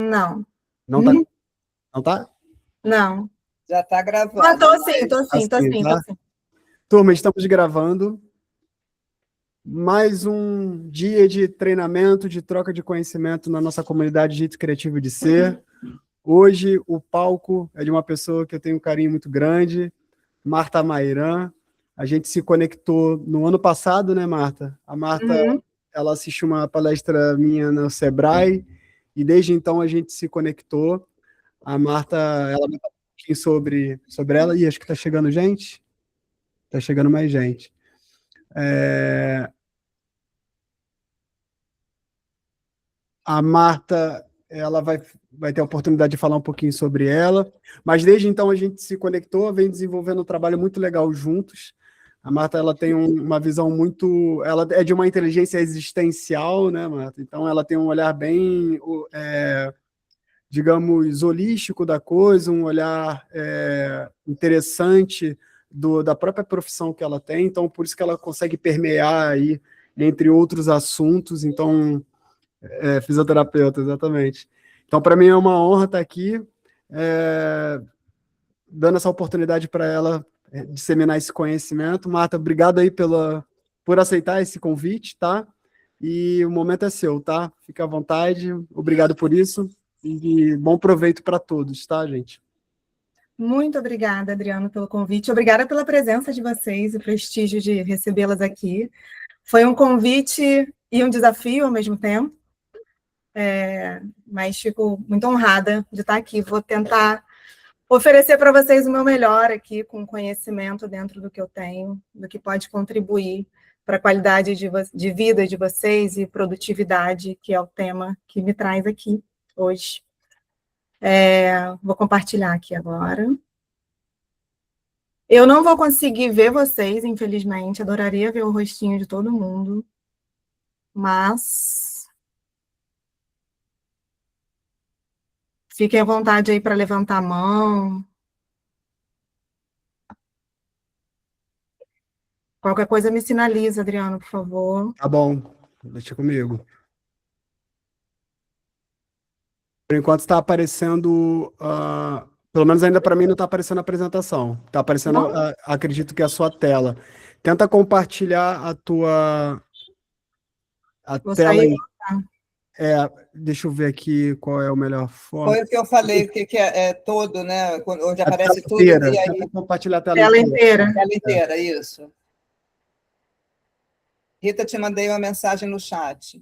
Não. Não tá? Não tá? Não. Já está gravando. Ah, tô sim, tô sim. Tá? Turma, estamos gravando mais um dia de treinamento, de troca de conhecimento na nossa comunidade Jeito Criativo de Ser. Hoje o palco é de uma pessoa que eu tenho um carinho muito grande, Marta Mairan. A gente se conectou no ano passado, né, Marta? A Marta, ela assistiu uma palestra minha no Sebrae e desde então a gente se conectou. A Marta, ela vai falar um pouquinho sobre ela e acho que está chegando gente. Está chegando mais gente. A Marta, ela vai ter a oportunidade de falar um pouquinho sobre ela, mas desde então a gente se conectou, vem desenvolvendo um trabalho muito legal juntos. A Marta, ela tem uma visão muito... Ela é de uma inteligência existencial, né, Marta? Então, ela tem um olhar bem, digamos, holístico da coisa, um olhar interessante da própria profissão que ela tem. Então, por isso que ela consegue permear aí entre outros assuntos. Então, fisioterapeuta, exatamente. Então, para mim é uma honra estar aqui, dando essa oportunidade para ela disseminar esse conhecimento. Marta, obrigado aí por aceitar esse convite, tá? E o momento é seu, tá? Fica à vontade, obrigado por isso e bom proveito para todos, tá, gente? Muito obrigada, Adriano, pelo convite. Obrigada pela presença de vocês e o prestígio de recebê-las aqui. Foi um convite e um desafio ao mesmo tempo, mas fico muito honrada de estar aqui. Vou tentar oferecer para vocês o meu melhor aqui, com conhecimento dentro do que eu tenho, do que pode contribuir para a qualidade de vida de vocês e produtividade, que é o tema que me traz aqui hoje. Vou compartilhar aqui agora. Eu não vou conseguir ver vocês, infelizmente, adoraria ver o rostinho de todo mundo, mas fiquem à vontade aí para levantar a mão. Qualquer coisa me sinaliza, Adriano, por favor. Tá bom, deixa comigo. Por enquanto está aparecendo, pelo menos ainda para mim não está aparecendo a apresentação. Está aparecendo, acredito que a sua tela. Tenta compartilhar a tela aí. Deixa eu ver aqui qual é a melhor forma. Foi o que eu falei, que é todo, né? Onde aparece tudo. Inteira. E aí... Tenta compartilhar a tela inteira. Tela inteira, isso. Rita, te mandei uma mensagem no chat.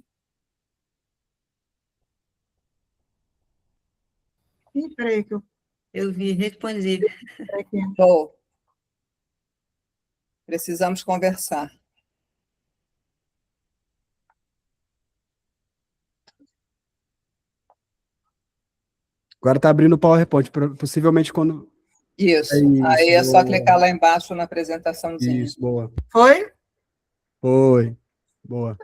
Peraí que eu vi, respondi. Bom, precisamos conversar. Agora está abrindo o PowerPoint, possivelmente quando... Isso, aí é só clicar lá embaixo na apresentaçãozinha. Isso, boa. Foi? Foi, boa.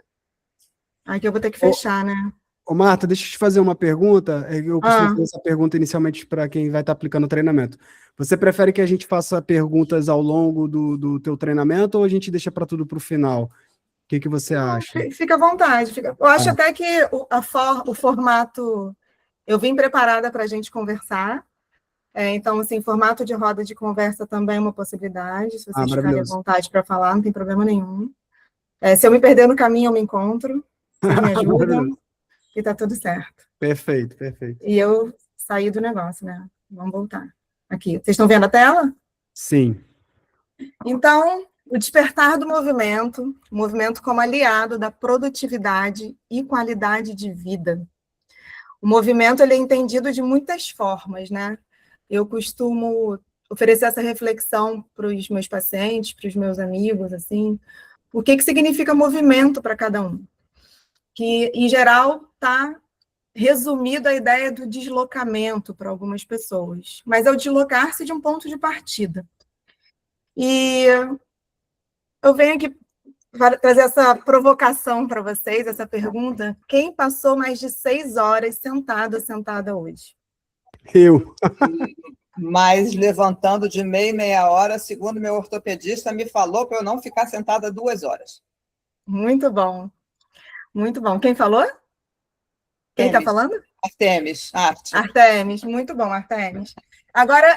Aqui eu vou ter que fechar, né? Ô, Marta, deixa eu te fazer uma pergunta. Eu costumo fazer essa pergunta inicialmente para quem vai estar aplicando o treinamento. Você prefere que a gente faça perguntas ao longo do teu treinamento ou a gente deixa para tudo para o final? O que você acha? Fica à vontade. Eu acho até que o formato... Eu vim preparada para a gente conversar. Então, assim, formato de roda de conversa também é uma possibilidade. Se vocês ficarem à vontade para falar, não tem problema nenhum. Se eu me perder no caminho, eu me encontro. Vocês me ajudam. E tá tudo certo. Perfeito, perfeito. E eu saí do negócio, né? Vamos voltar. Aqui. Vocês estão vendo a tela? Sim. Então, o despertar do movimento, o movimento como aliado da produtividade e qualidade de vida. O movimento ele é entendido de muitas formas, né? Eu costumo oferecer essa reflexão para os meus pacientes, para os meus amigos, assim, o que significa movimento para cada um. Que, em geral, está resumido a ideia do deslocamento para algumas pessoas, mas é o deslocar-se de um ponto de partida. E eu venho aqui trazer essa provocação para vocês, essa pergunta. Quem passou mais de 6 horas sentada hoje? Eu. Mas levantando de meia hora, segundo meu ortopedista, me falou para eu não ficar sentada 2 horas. Muito bom. Muito bom. Quem falou? Quem está falando? Artemis, arte. Artemis, muito bom, Artemis. Agora,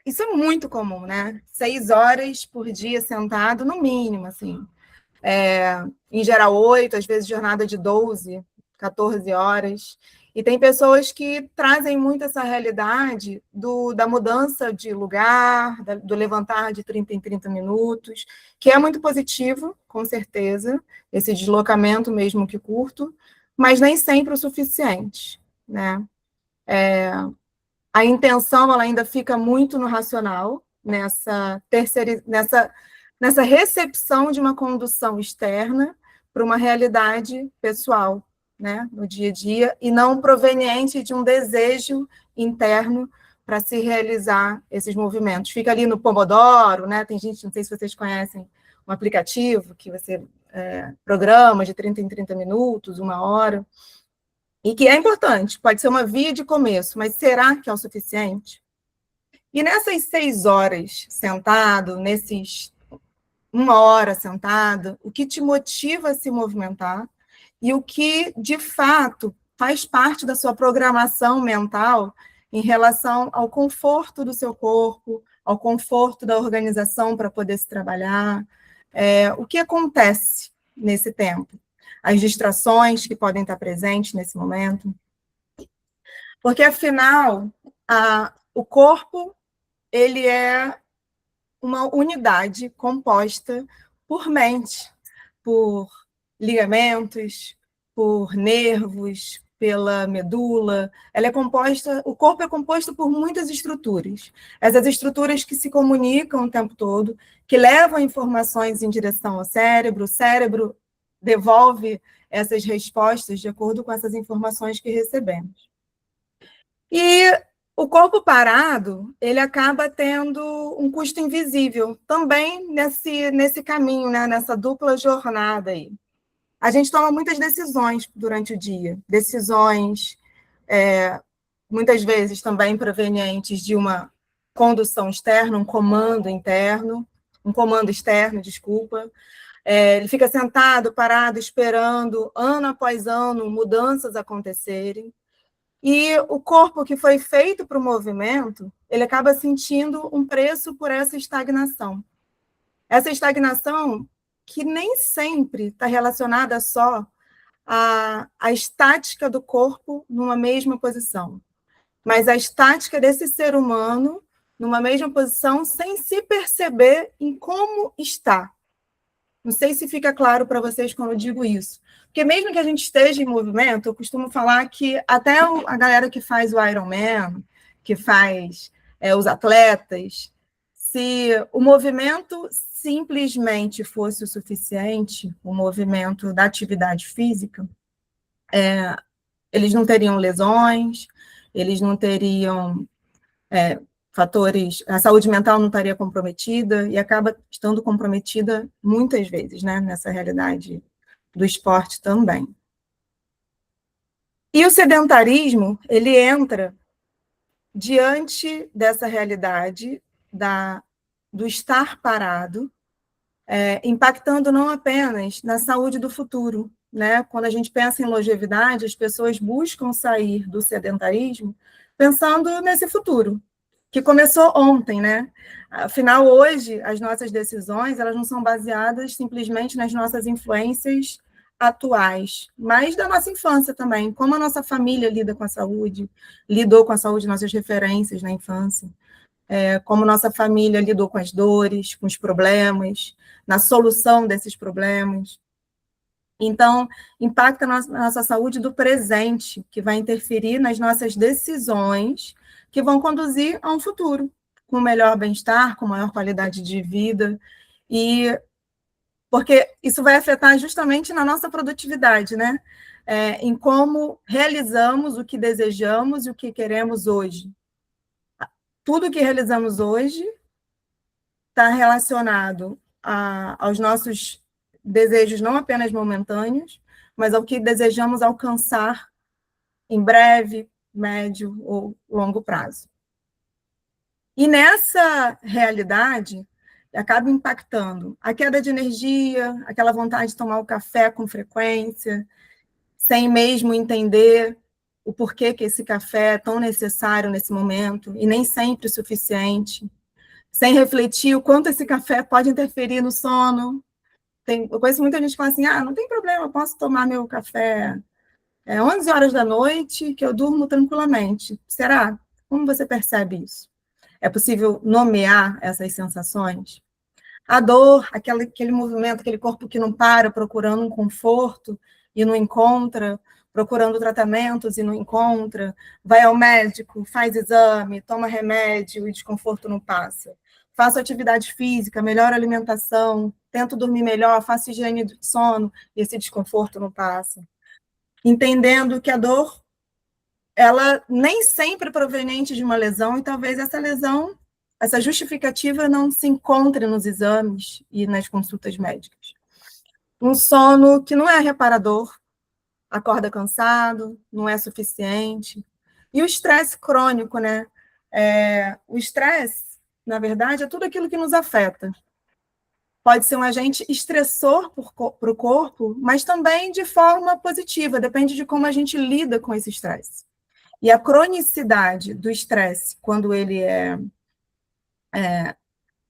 isso é muito comum, né? 6 horas por dia sentado, no mínimo, assim. Em geral, 8, às vezes jornada de 12, 14 horas. E tem pessoas que trazem muito essa realidade da mudança de lugar, do levantar de 30 em 30 minutos, que é muito positivo, com certeza, esse deslocamento mesmo que curto, mas nem sempre o suficiente, né? A intenção ela ainda fica muito no racional, nessa recepção de uma condução externa para uma realidade pessoal, né, no dia a dia, e não proveniente de um desejo interno para se realizar esses movimentos. Fica ali no Pomodoro, né? Tem gente, não sei se vocês conhecem, um aplicativo que você programa de 30 em 30 minutos, 1 hora, e que é importante, pode ser uma via de começo, mas será que é o suficiente? E nessas 6 horas sentado, nesses 1 hora sentado, o que te motiva a se movimentar e o que, de fato, faz parte da sua programação mental em relação ao conforto do seu corpo, ao conforto da organização para poder se trabalhar, o que acontece nesse tempo? As distrações que podem estar presentes nesse momento. Porque, afinal, o corpo ele é uma unidade composta por mente, por ligamentos, por nervos, pela medula. O corpo é composto por muitas estruturas. Essas estruturas que se comunicam o tempo todo, que levam informações em direção ao cérebro, o cérebro devolve essas respostas de acordo com essas informações que recebemos. E o corpo parado, ele acaba tendo um custo invisível, também nesse caminho, né, nessa dupla jornada aí. A gente toma muitas decisões durante o dia, decisões, muitas vezes também provenientes de uma condução externa, um comando externo, desculpa. Ele fica sentado, parado, esperando, ano após ano, mudanças acontecerem. E o corpo que foi feito para o movimento, ele acaba sentindo um preço por essa estagnação. Essa estagnação que nem sempre está relacionada só à estática do corpo numa mesma posição, mas a estática desse ser humano numa mesma posição sem se perceber em como está. Não sei se fica claro para vocês quando eu digo isso. Porque mesmo que a gente esteja em movimento, eu costumo falar que até a galera que faz o Ironman, que faz os atletas, se o movimento simplesmente fosse o suficiente, o movimento da atividade física, eles não teriam lesões, eles não teriam fatores, a saúde mental não estaria comprometida e acaba estando comprometida muitas vezes, né, nessa realidade do esporte também. E o sedentarismo, ele entra diante dessa realidade do estar parado, impactando não apenas na saúde do futuro, né? Quando a gente pensa em longevidade, as pessoas buscam sair do sedentarismo pensando nesse futuro, que começou ontem, né? Afinal, hoje, as nossas decisões, elas não são baseadas simplesmente nas nossas influências atuais, mas da nossa infância também, como a nossa família lida com a saúde, lidou com a saúde, nossas referências na infância, como nossa família lidou com as dores, com os problemas, na solução desses problemas. Então, impacta na nossa saúde do presente, que vai interferir nas nossas decisões, que vão conduzir a um futuro com melhor bem-estar, com maior qualidade de vida, e porque isso vai afetar justamente na nossa produtividade, né? Em como realizamos o que desejamos e o que queremos hoje. Tudo que realizamos hoje está relacionado aos nossos desejos não apenas momentâneos, mas ao que desejamos alcançar em breve, médio ou longo prazo. E nessa realidade, acaba impactando a queda de energia, aquela vontade de tomar o café com frequência, sem mesmo entender o porquê que esse café é tão necessário nesse momento e nem sempre o suficiente, sem refletir o quanto esse café pode interferir no sono. Eu conheço muita gente que fala assim, não tem problema, eu posso tomar meu café 11 horas da noite, que eu durmo tranquilamente. Será? Como você percebe isso? É possível nomear essas sensações? A dor, aquele movimento, aquele corpo que não para, procurando um conforto e não encontra, procurando tratamentos e não encontra, vai ao médico, faz exame, toma remédio e o desconforto não passa. Faço atividade física, melhoro a alimentação, tento dormir melhor, faço higiene do sono e esse desconforto não passa. Entendendo que a dor, ela nem sempre é proveniente de uma lesão, e talvez essa lesão, essa justificativa não se encontre nos exames e nas consultas médicas. Um sono que não é reparador, acorda cansado, não é suficiente. E o estresse crônico, né? O estresse, na verdade, é tudo aquilo que nos afeta. Pode ser um agente estressor para o corpo, mas também de forma positiva, depende de como a gente lida com esse estresse. E a cronicidade do estresse, quando ele é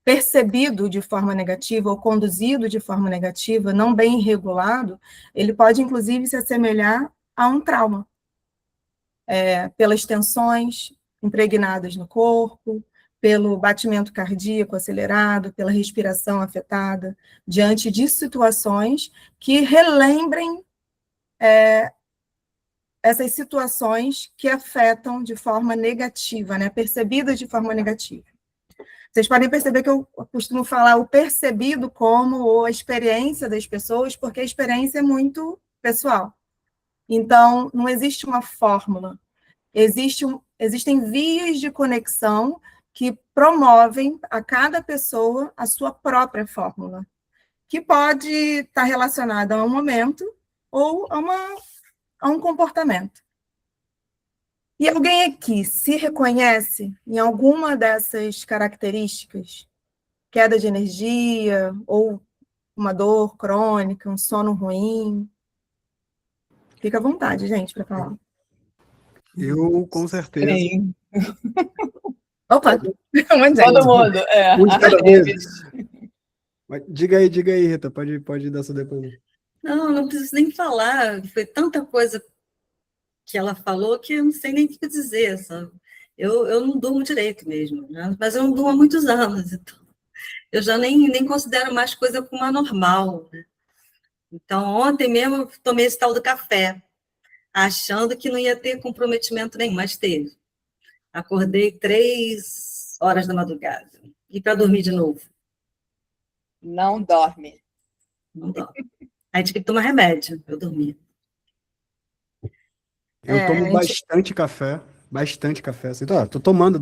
percebido de forma negativa ou conduzido de forma negativa, não bem regulado, ele pode, inclusive, se assemelhar a um trauma, pelas tensões impregnadas no corpo, pelo batimento cardíaco acelerado, pela respiração afetada, diante de situações que relembrem essas situações que afetam de forma negativa, né, percebidas de forma negativa. Vocês podem perceber que eu costumo falar o percebido como a experiência das pessoas, porque a experiência é muito pessoal. Então, não existe uma fórmula. Existem vias de conexão que promovem a cada pessoa a sua própria fórmula, que pode estar relacionada a um momento ou a um comportamento. E alguém aqui se reconhece em alguma dessas características? Queda de energia, ou uma dor crônica, um sono ruim? Fica à vontade, gente, para falar. Eu, com certeza. Sim. Opa! Todo mundo. Um de cada vez. Mas diga aí, Rita, pode dar seu depoimento. Não preciso nem falar, foi tanta coisa que ela falou que eu não sei nem o que dizer, sabe? Eu não durmo direito mesmo, né? Mas eu não durmo há muitos anos, então eu já nem considero mais coisa como anormal, né? Então, ontem mesmo eu tomei esse tal do café, achando que não ia ter comprometimento nenhum, mas teve. Acordei 3 horas da madrugada, e para dormir de novo. Não dorme. Não dá. Aí tive que tomar remédio para eu dormir. Eu tomo bastante café. Assim, tô tomando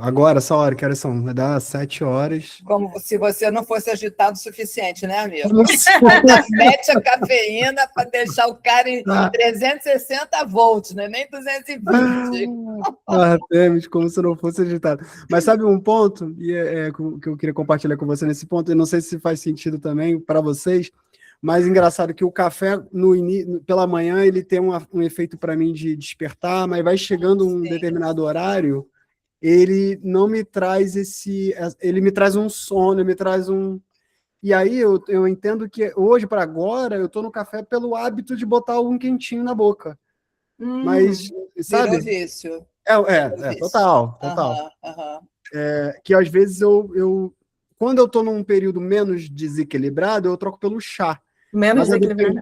agora, essa hora, que horas são? Vai dar 7 horas. Como se você não fosse agitado o suficiente, né, amigo? Mete a cafeína para deixar o cara em 360 volts, né? Nem 220. Artemis, como se não fosse agitado. Mas sabe um ponto que eu queria compartilhar com você nesse ponto, e não sei se faz sentido também para vocês, mas engraçado que o café pela manhã ele tem um efeito para mim de despertar, mas vai chegando um determinado horário, ele não me traz ele me traz um sono, ele me traz um... E aí eu entendo que hoje para agora eu estou no café pelo hábito de botar um quentinho na boca. Mas, sabe? Virou vício. Total. Que às vezes quando eu estou num período menos desequilibrado, eu troco pelo chá. Menos desequilibrado.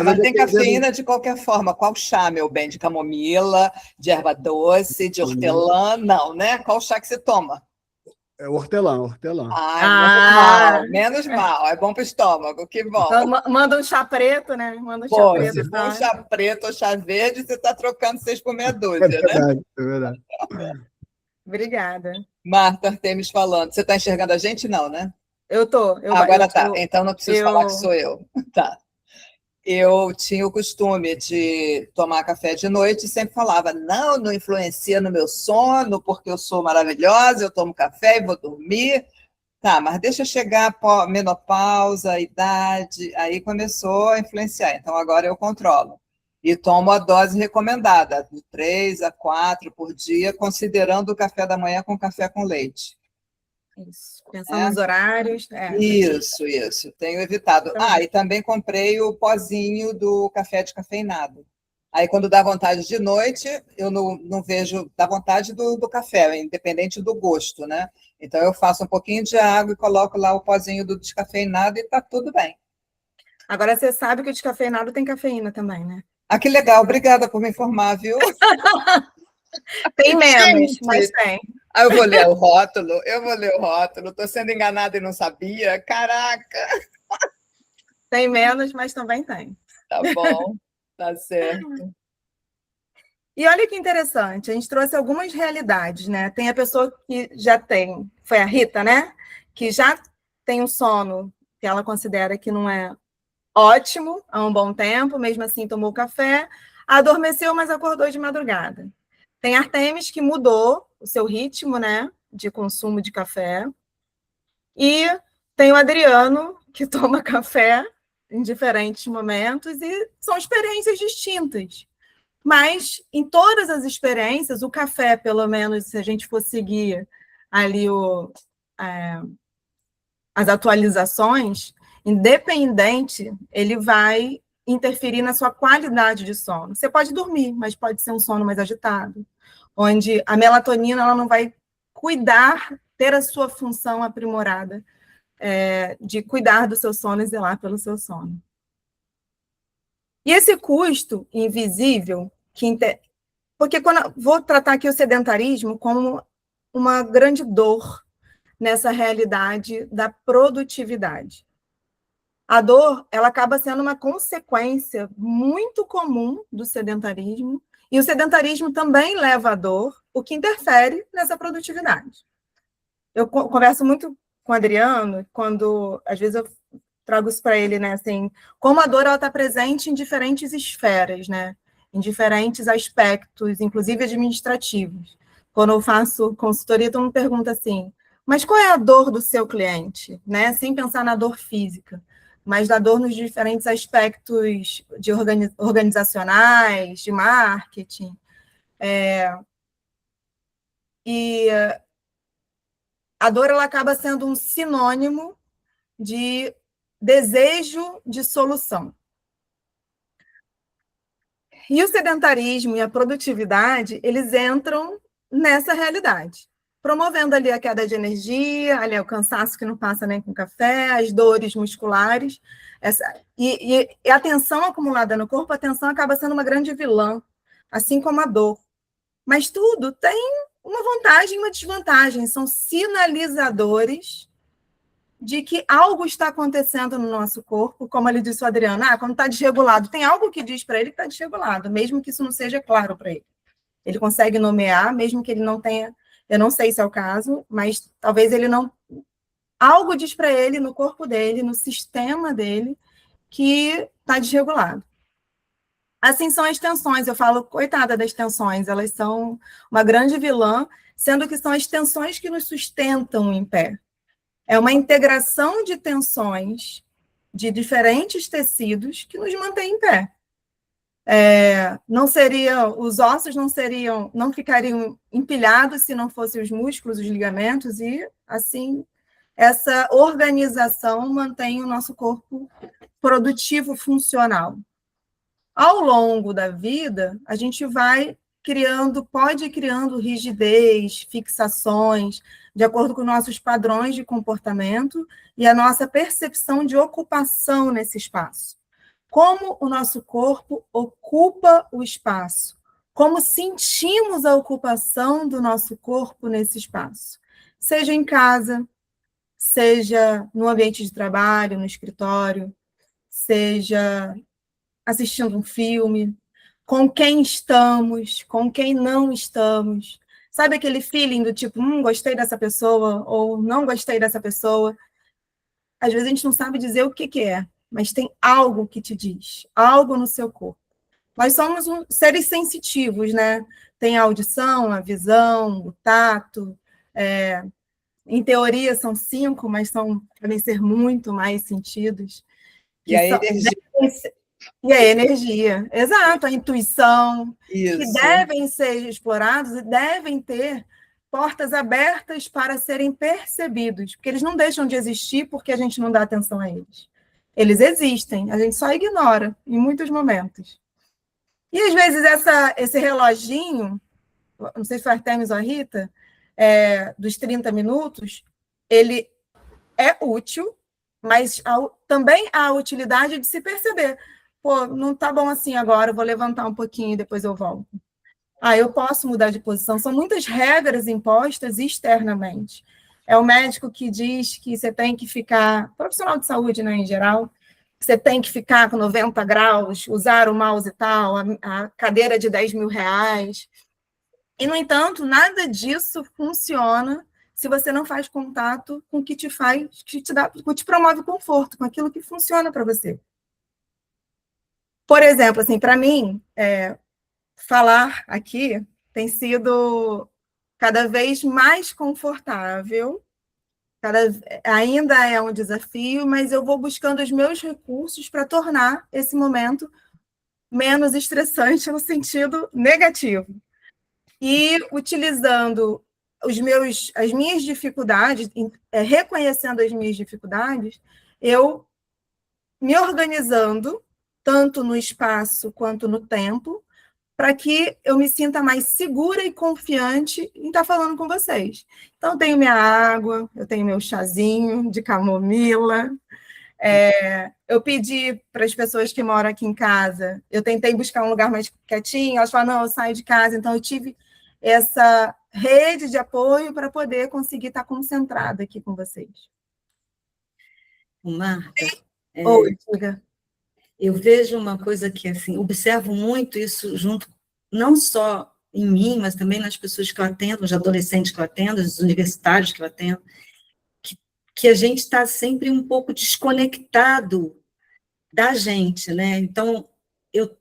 Mas tem cafeína de qualquer forma. Qual chá, meu bem? De camomila, de erva doce, de hortelã? Não, né? Qual chá que você toma? É hortelã. Menos mal. É bom para o estômago, que bom. Então, manda um chá preto, né? Manda um chá preto. Se for um chá preto ou chá verde, você está trocando 6 por meia dúzia, né? É verdade. Obrigada. Marta Artemis falando. Você está enxergando a gente? Não, né? Eu tô. Agora tá. Então não preciso falar que sou eu. Tá. Eu tinha o costume de tomar café de noite e sempre falava, não influencia no meu sono, porque eu sou maravilhosa, eu tomo café e vou dormir. Tá, mas deixa chegar a menopausa, a idade, aí começou a influenciar. Então agora eu controlo. E tomo a dose recomendada, de 3 a 4 por dia, considerando o café da manhã com café com leite. Isso. Pensando nos horários. Isso. Tenho evitado. E também comprei o pozinho do café descafeinado. Aí, quando dá vontade de noite, eu não vejo, dá vontade do café, independente do gosto, né? Então, eu faço um pouquinho de água e coloco lá o pozinho do descafeinado e tá tudo bem. Agora, você sabe que o descafeinado tem cafeína também, né? Que legal. Obrigada por me informar, viu? Tem menos, mas tem. Eu vou ler o rótulo. Estou sendo enganada e não sabia. Caraca! Tem menos, mas também tem. Tá bom, tá certo. E olha que interessante, a gente trouxe algumas realidades, né? Tem a pessoa que já tem, foi a Rita, né? Que já tem um sono que ela considera que não é ótimo há um bom tempo, mesmo assim tomou café, adormeceu, mas acordou de madrugada. Tem Artemis que mudou o seu ritmo, né, de consumo de café. E tem o Adriano, que toma café em diferentes momentos e são experiências distintas. Mas em todas as experiências, o café, pelo menos, se a gente for seguir ali as atualizações, independente, ele vai interferir na sua qualidade de sono. Você pode dormir, mas pode ser um sono mais agitado, onde a melatonina ela não vai cuidar, ter a sua função aprimorada de cuidar do seu sono e zelar pelo seu sono. E esse custo invisível, porque vou tratar aqui o sedentarismo como uma grande dor nessa realidade da produtividade. A dor, ela acaba sendo uma consequência muito comum do sedentarismo, e o sedentarismo também leva à dor, o que interfere nessa produtividade. Eu converso muito com o Adriano, quando, às vezes, eu trago isso para ele, né, assim, como a dor está presente em diferentes esferas, né, em diferentes aspectos, inclusive administrativos. Quando eu faço consultoria, todo mundo pergunta assim, mas qual é a dor do seu cliente? Né? Sem pensar na dor física, mas da dor nos diferentes aspectos de organizacionais, de marketing. E a dor ela acaba sendo um sinônimo de desejo de solução. E o sedentarismo e a produtividade, eles entram nessa realidade, promovendo ali a queda de energia, ali o cansaço que não passa nem com café, as dores musculares, e a tensão acumulada no corpo, a tensão acaba sendo uma grande vilã, assim como a dor. Mas tudo tem uma vantagem e uma desvantagem, são sinalizadores de que algo está acontecendo no nosso corpo, como ele disse o Adriano, quando está desregulado, tem algo que diz para ele que está desregulado, mesmo que isso não seja claro para ele. Ele consegue nomear, mesmo que ele não tenha, eu não sei se é o caso, mas talvez ele não... Algo diz para ele no corpo dele, no sistema dele, que está desregulado. Assim são as tensões, eu falo, coitada das tensões, elas são uma grande vilã, sendo que são as tensões que nos sustentam em pé. É uma integração de tensões de diferentes tecidos que nos mantém em pé. Os ossos não ficariam empilhados se não fossem os músculos, os ligamentos, e assim essa organização mantém o nosso corpo produtivo, funcional. Ao longo da vida, a gente pode ir criando rigidez, fixações, de acordo com nossos padrões de comportamento e a nossa percepção de ocupação nesse espaço. Como o nosso corpo ocupa o espaço, como sentimos a ocupação do nosso corpo nesse espaço, seja em casa, seja no ambiente de trabalho, no escritório, seja assistindo um filme, com quem estamos, com quem não estamos. Sabe aquele feeling do tipo, gostei dessa pessoa, ou não gostei dessa pessoa? Às vezes a gente não sabe dizer o que é, mas tem algo que te diz, algo no seu corpo. Nós somos seres sensitivos, né? Tem a audição, a visão, o tato. Em teoria são 5, mas podem ser muito mais sentidos. E a energia. E a energia, exato, a intuição, que Isso. devem ser explorados e devem ter portas abertas para serem percebidos, porque eles não deixam de existir porque a gente não dá atenção a eles. Eles existem, a gente só ignora em muitos momentos. E às vezes esse reloginho, não sei se foi a Artemis ou a Rita, dos 30 minutos, ele é útil, mas também há a utilidade de se perceber. Pô, não tá bom assim agora, eu vou levantar um pouquinho e depois eu volto. Eu posso mudar de posição. São muitas regras impostas externamente. É o médico que diz que você tem que ficar, profissional de saúde, né, em geral, você tem que ficar com 90 graus, usar o mouse e tal, a cadeira de 10 mil reais. E, no entanto, nada disso funciona se você não faz contato com o que te te promove conforto, com aquilo que funciona para você. Por exemplo, assim, para mim, falar aqui tem sido cada vez mais confortável, ainda é um desafio, mas eu vou buscando os meus recursos para tornar esse momento menos estressante no sentido negativo. E utilizando as minhas dificuldades, reconhecendo as minhas dificuldades, eu me organizando, tanto no espaço quanto no tempo, para que eu me sinta mais segura e confiante em estar falando com vocês. Então, eu tenho minha água, eu tenho meu chazinho de camomila. Eu pedi para as pessoas que moram aqui em casa, eu tentei buscar um lugar mais quietinho, elas falaram, não, eu saio de casa. Então, eu tive essa rede de apoio para poder conseguir estar concentrada aqui com vocês. Marta, Diga. eu vejo uma coisa que, assim, observo muito isso junto, não só em mim, mas também nas pessoas que eu atendo, os adolescentes que eu atendo, os universitários que eu atendo, que a gente está sempre um pouco desconectado da gente, né? Então, eu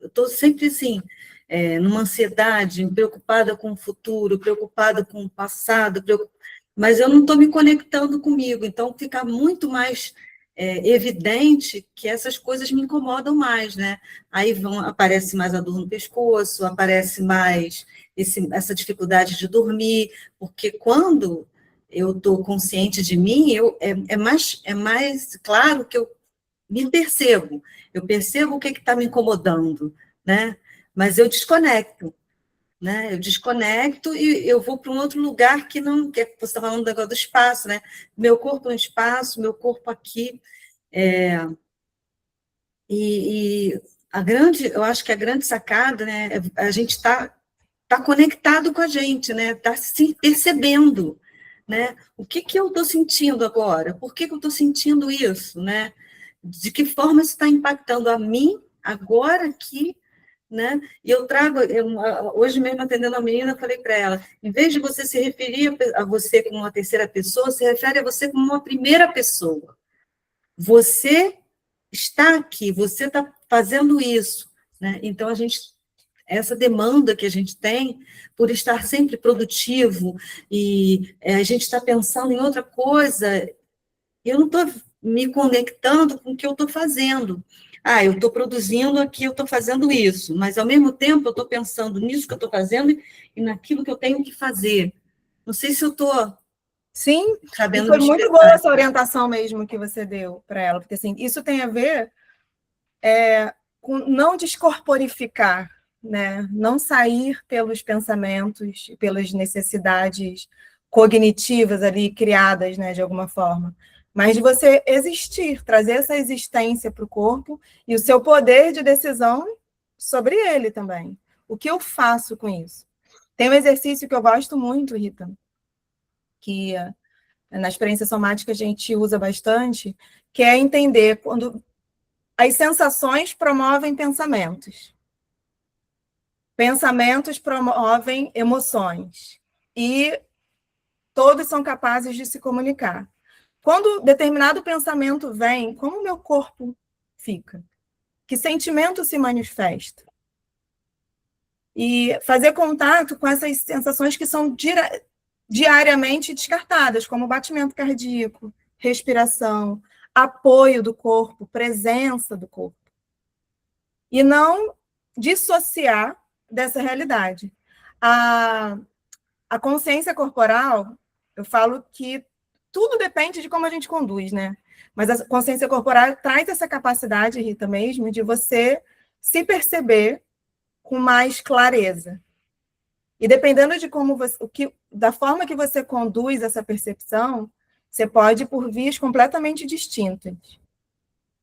estou sempre, assim, numa ansiedade, preocupada com o futuro, preocupada com o passado, mas eu não estou me conectando comigo, então fica muito mais evidente que essas coisas me incomodam mais, né? Aí aparece mais a dor no pescoço, aparece mais essa dificuldade de dormir, porque quando eu estou consciente de mim, é mais claro que eu me percebo, eu percebo o que está me incomodando, né? Mas eu desconecto, né? Eu desconecto e eu vou para um outro lugar que não, que você está falando do espaço, né? Meu corpo no espaço, meu corpo aqui. Eu acho que a grande sacada, né? A gente está conectado com a gente, né? Está se percebendo, né? O que eu estou sentindo agora? Por que eu estou sentindo isso, né? De que forma isso está impactando a mim agora aqui, né? E hoje mesmo atendendo a menina, eu falei para ela, em vez de você se referir a você como uma terceira pessoa, se refere a você como uma primeira pessoa. Você está aqui, você está fazendo isso, né? Então, essa demanda que a gente tem por estar sempre produtivo e a gente está pensando em outra coisa, eu não estou me conectando com o que eu estou fazendo. Eu estou produzindo aqui, eu estou fazendo isso, mas, ao mesmo tempo, eu estou pensando nisso que eu estou fazendo e naquilo que eu tenho que fazer. Não sei se eu estou Sim, sabendo foi me muito expressar. boa essa orientação mesmo que você deu para ela, porque assim, isso tem a ver com não descorporificar, né? Não sair pelos pensamentos, pelas necessidades cognitivas ali criadas, né, de alguma forma, mas de você existir, trazer essa existência para o corpo e o seu poder de decisão sobre ele também. O que eu faço com isso? Tem um exercício que eu gosto muito, Rita, que na experiência somática a gente usa bastante, que é entender quando as sensações promovem pensamentos. Pensamentos promovem emoções. E todos são capazes de se comunicar. Quando determinado pensamento vem, como o meu corpo fica? Que sentimento se manifesta? E fazer contato com essas sensações que são diariamente descartadas, como batimento cardíaco, respiração, apoio do corpo, presença do corpo. E não dissociar dessa realidade. A consciência corporal, eu falo que tudo depende de como a gente conduz, né? Mas a consciência corporal traz essa capacidade, Rita, mesmo, de você se perceber com mais clareza. E dependendo de como você, da forma que você conduz essa percepção, você pode ir por vias completamente distintas.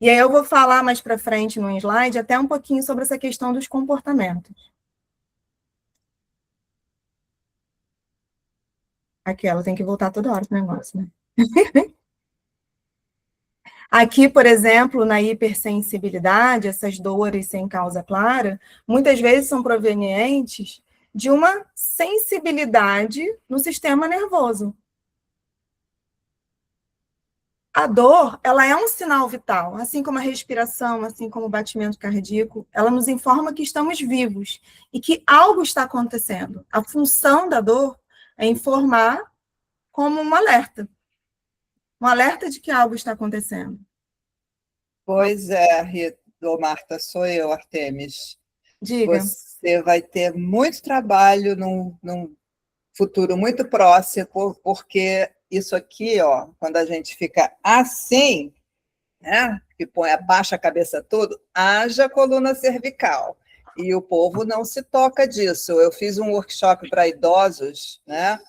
E aí eu vou falar mais para frente no slide até um pouquinho sobre essa questão dos comportamentos. Aqui, ela tem que voltar toda hora pro negócio, né? Aqui, por exemplo, na hipersensibilidade, essas dores sem causa clara, muitas vezes são provenientes de uma sensibilidade no sistema nervoso. A dor, ela é um sinal vital, assim como a respiração, assim como o batimento cardíaco, ela nos informa que estamos vivos e que algo está acontecendo. A função da dor é informar como um alerta de que algo está acontecendo. Pois é, Rita, Marta, sou eu, Artemis. Diga. Você vai ter muito trabalho num futuro muito próximo, porque isso aqui, ó, quando a gente fica assim, né, que abaixa a cabeça toda, haja coluna cervical. E o povo não se toca disso. Eu fiz um workshop para idosos, né?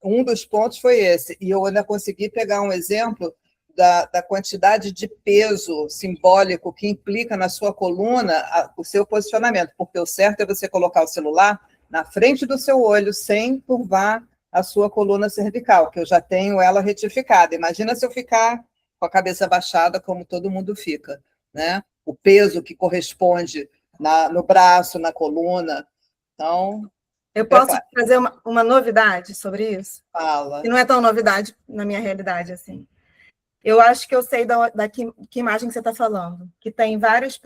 Um dos pontos foi esse. E eu ainda consegui pegar um exemplo da quantidade de peso simbólico que implica na sua coluna o seu posicionamento, porque o certo é você colocar o celular na frente do seu olho, sem curvar a sua coluna cervical, que eu já tenho ela retificada. Imagina se eu ficar com a cabeça baixada, como todo mundo fica, né? O peso que corresponde no braço, na coluna. Então, eu posso trazer uma novidade sobre isso? Fala. E não é tão novidade na minha realidade, assim. Eu acho que eu sei que imagem que você está falando, que tem vários,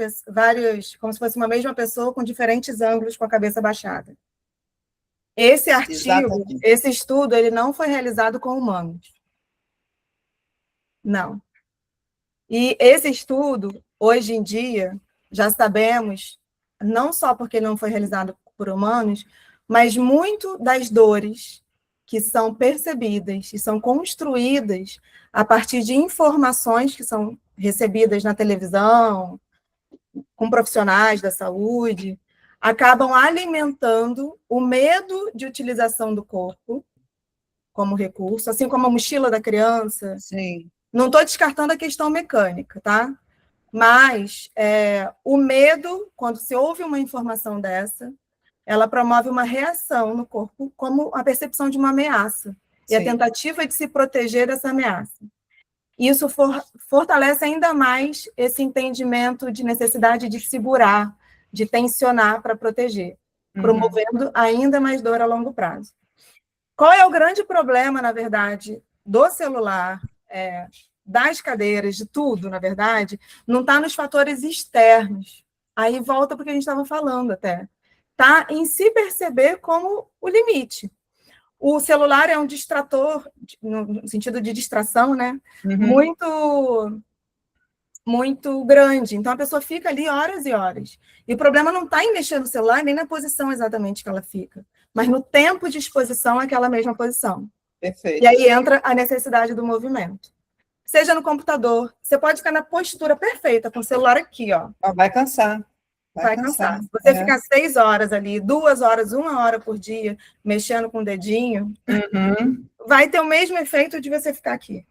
como se fosse uma mesma pessoa com diferentes ângulos com a cabeça baixada. Esse artigo, exatamente, esse estudo, ele não foi realizado com humanos. Não. E esse estudo, hoje em dia, já sabemos, não só porque ele não foi realizado por humanos, mas muito das dores que são percebidas e são construídas a partir de informações que são recebidas na televisão, com profissionais da saúde, acabam alimentando o medo de utilização do corpo como recurso, assim como a mochila da criança. Sim. Não estou descartando a questão mecânica, tá? Mas o medo, quando se ouve uma informação dessa, ela promove uma reação no corpo como a percepção de uma ameaça. Sim. E a tentativa de se proteger dessa ameaça. Isso fortalece ainda mais esse entendimento de necessidade de segurar, de tensionar para proteger, promovendo ainda mais dor a longo prazo. Qual é o grande problema, na verdade, do celular, das cadeiras, de tudo, na verdade, não está nos fatores externos. Aí volta para o que a gente estava falando até. Está em se perceber como o limite. O celular é um distrator, no sentido de distração, né? Muito grande. Então, a pessoa fica ali horas e horas. E o problema não está em mexer no celular, nem na posição exatamente que ela fica, mas no tempo de exposição àquela mesma posição. Perfeito. E aí entra a necessidade do movimento. Seja no computador, você pode ficar na postura perfeita, com o celular aqui, ó. Vai cansar. Vai cansar. Se você ficar 6 horas ali, 2 horas, 1 hora por dia, mexendo com o dedinho, vai ter o mesmo efeito de você ficar aqui.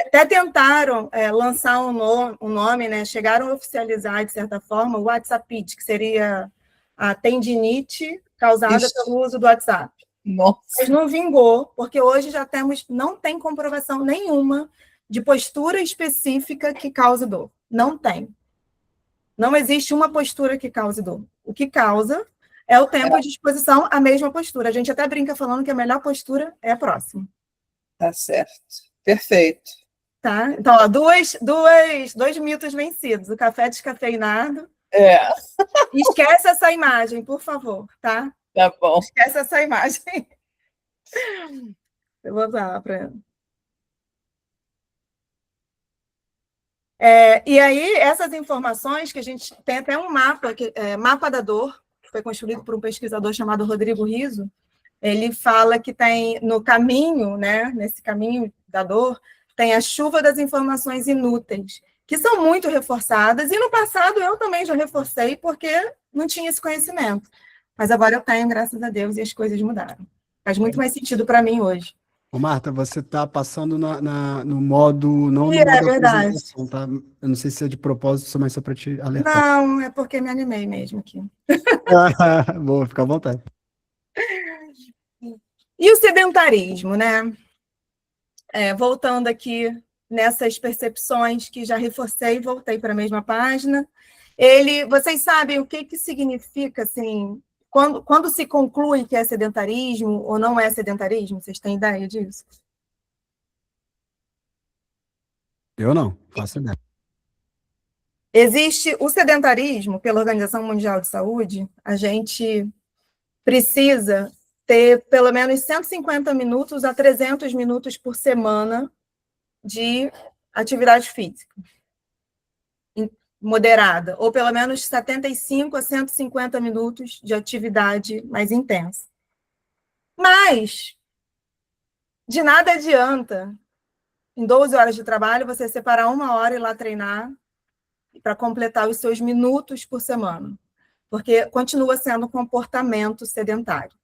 Até tentaram lançar um nome, né? Chegaram a oficializar, de certa forma, o WhatsApp, que seria a tendinite causada pelo uso do WhatsApp. Nossa. Mas não vingou, porque hoje já não tem comprovação nenhuma de postura específica que cause dor. Não tem. Não existe uma postura que cause dor. O que causa é o tempo de exposição à mesma postura. A gente até brinca falando que a melhor postura é a próxima. Tá certo. Perfeito. Tá? Então, ó, dois mitos vencidos. O café descafeinado. Esquece essa imagem, por favor, tá? Tá bom. Esquece essa imagem. Eu vou usar para... E aí, essas informações que a gente tem até um mapa, Mapa da Dor, que foi construído por um pesquisador chamado Rodrigo Riso. Ele fala que tem no caminho, né, nesse caminho da dor, tem a chuva das informações inúteis, que são muito reforçadas, e no passado eu também já reforcei, porque não tinha esse conhecimento. Mas agora eu tenho, graças a Deus, e as coisas mudaram. Faz muito mais sentido para mim hoje. Ô, Marta, você está passando no modo, não no É modo verdade. apresentação, tá? Eu não sei se é de propósito, mas só para te alertar. Não, é porque me animei mesmo aqui. Boa, fica à vontade. E o sedentarismo, né? Voltando aqui nessas percepções que já reforcei, voltei para a mesma página. Vocês sabem o que significa, assim, quando se conclui que é sedentarismo ou não é sedentarismo? Vocês têm ideia disso? Eu não, faço ideia. Existe o sedentarismo, pela Organização Mundial de Saúde, a gente precisa ter pelo menos 150 minutos a 300 minutos por semana de atividade física moderada, ou pelo menos 75 a 150 minutos de atividade mais intensa. Mas, de nada adianta, em 12 horas de trabalho, você separar 1 hora e ir lá treinar para completar os seus minutos por semana, porque continua sendo um comportamento sedentário.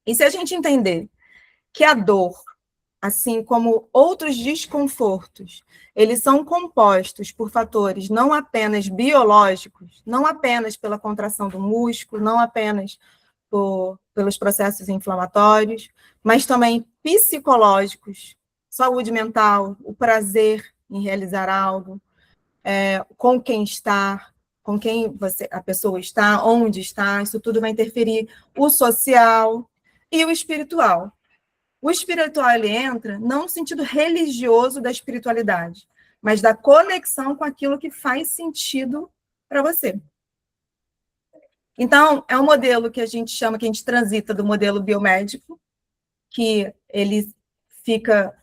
E se a gente entender que a dor, assim como outros desconfortos, eles são compostos por fatores não apenas biológicos, não apenas pela contração do músculo, não apenas pelos processos inflamatórios, mas também psicológicos, saúde mental, o prazer em realizar algo, com quem está, com quem a pessoa está, onde está, isso tudo vai interferir, o social e o espiritual. O espiritual, ele entra não no sentido religioso da espiritualidade, mas da conexão com aquilo que faz sentido para você. Então, é um modelo que a gente transita do modelo biomédico, que ele fica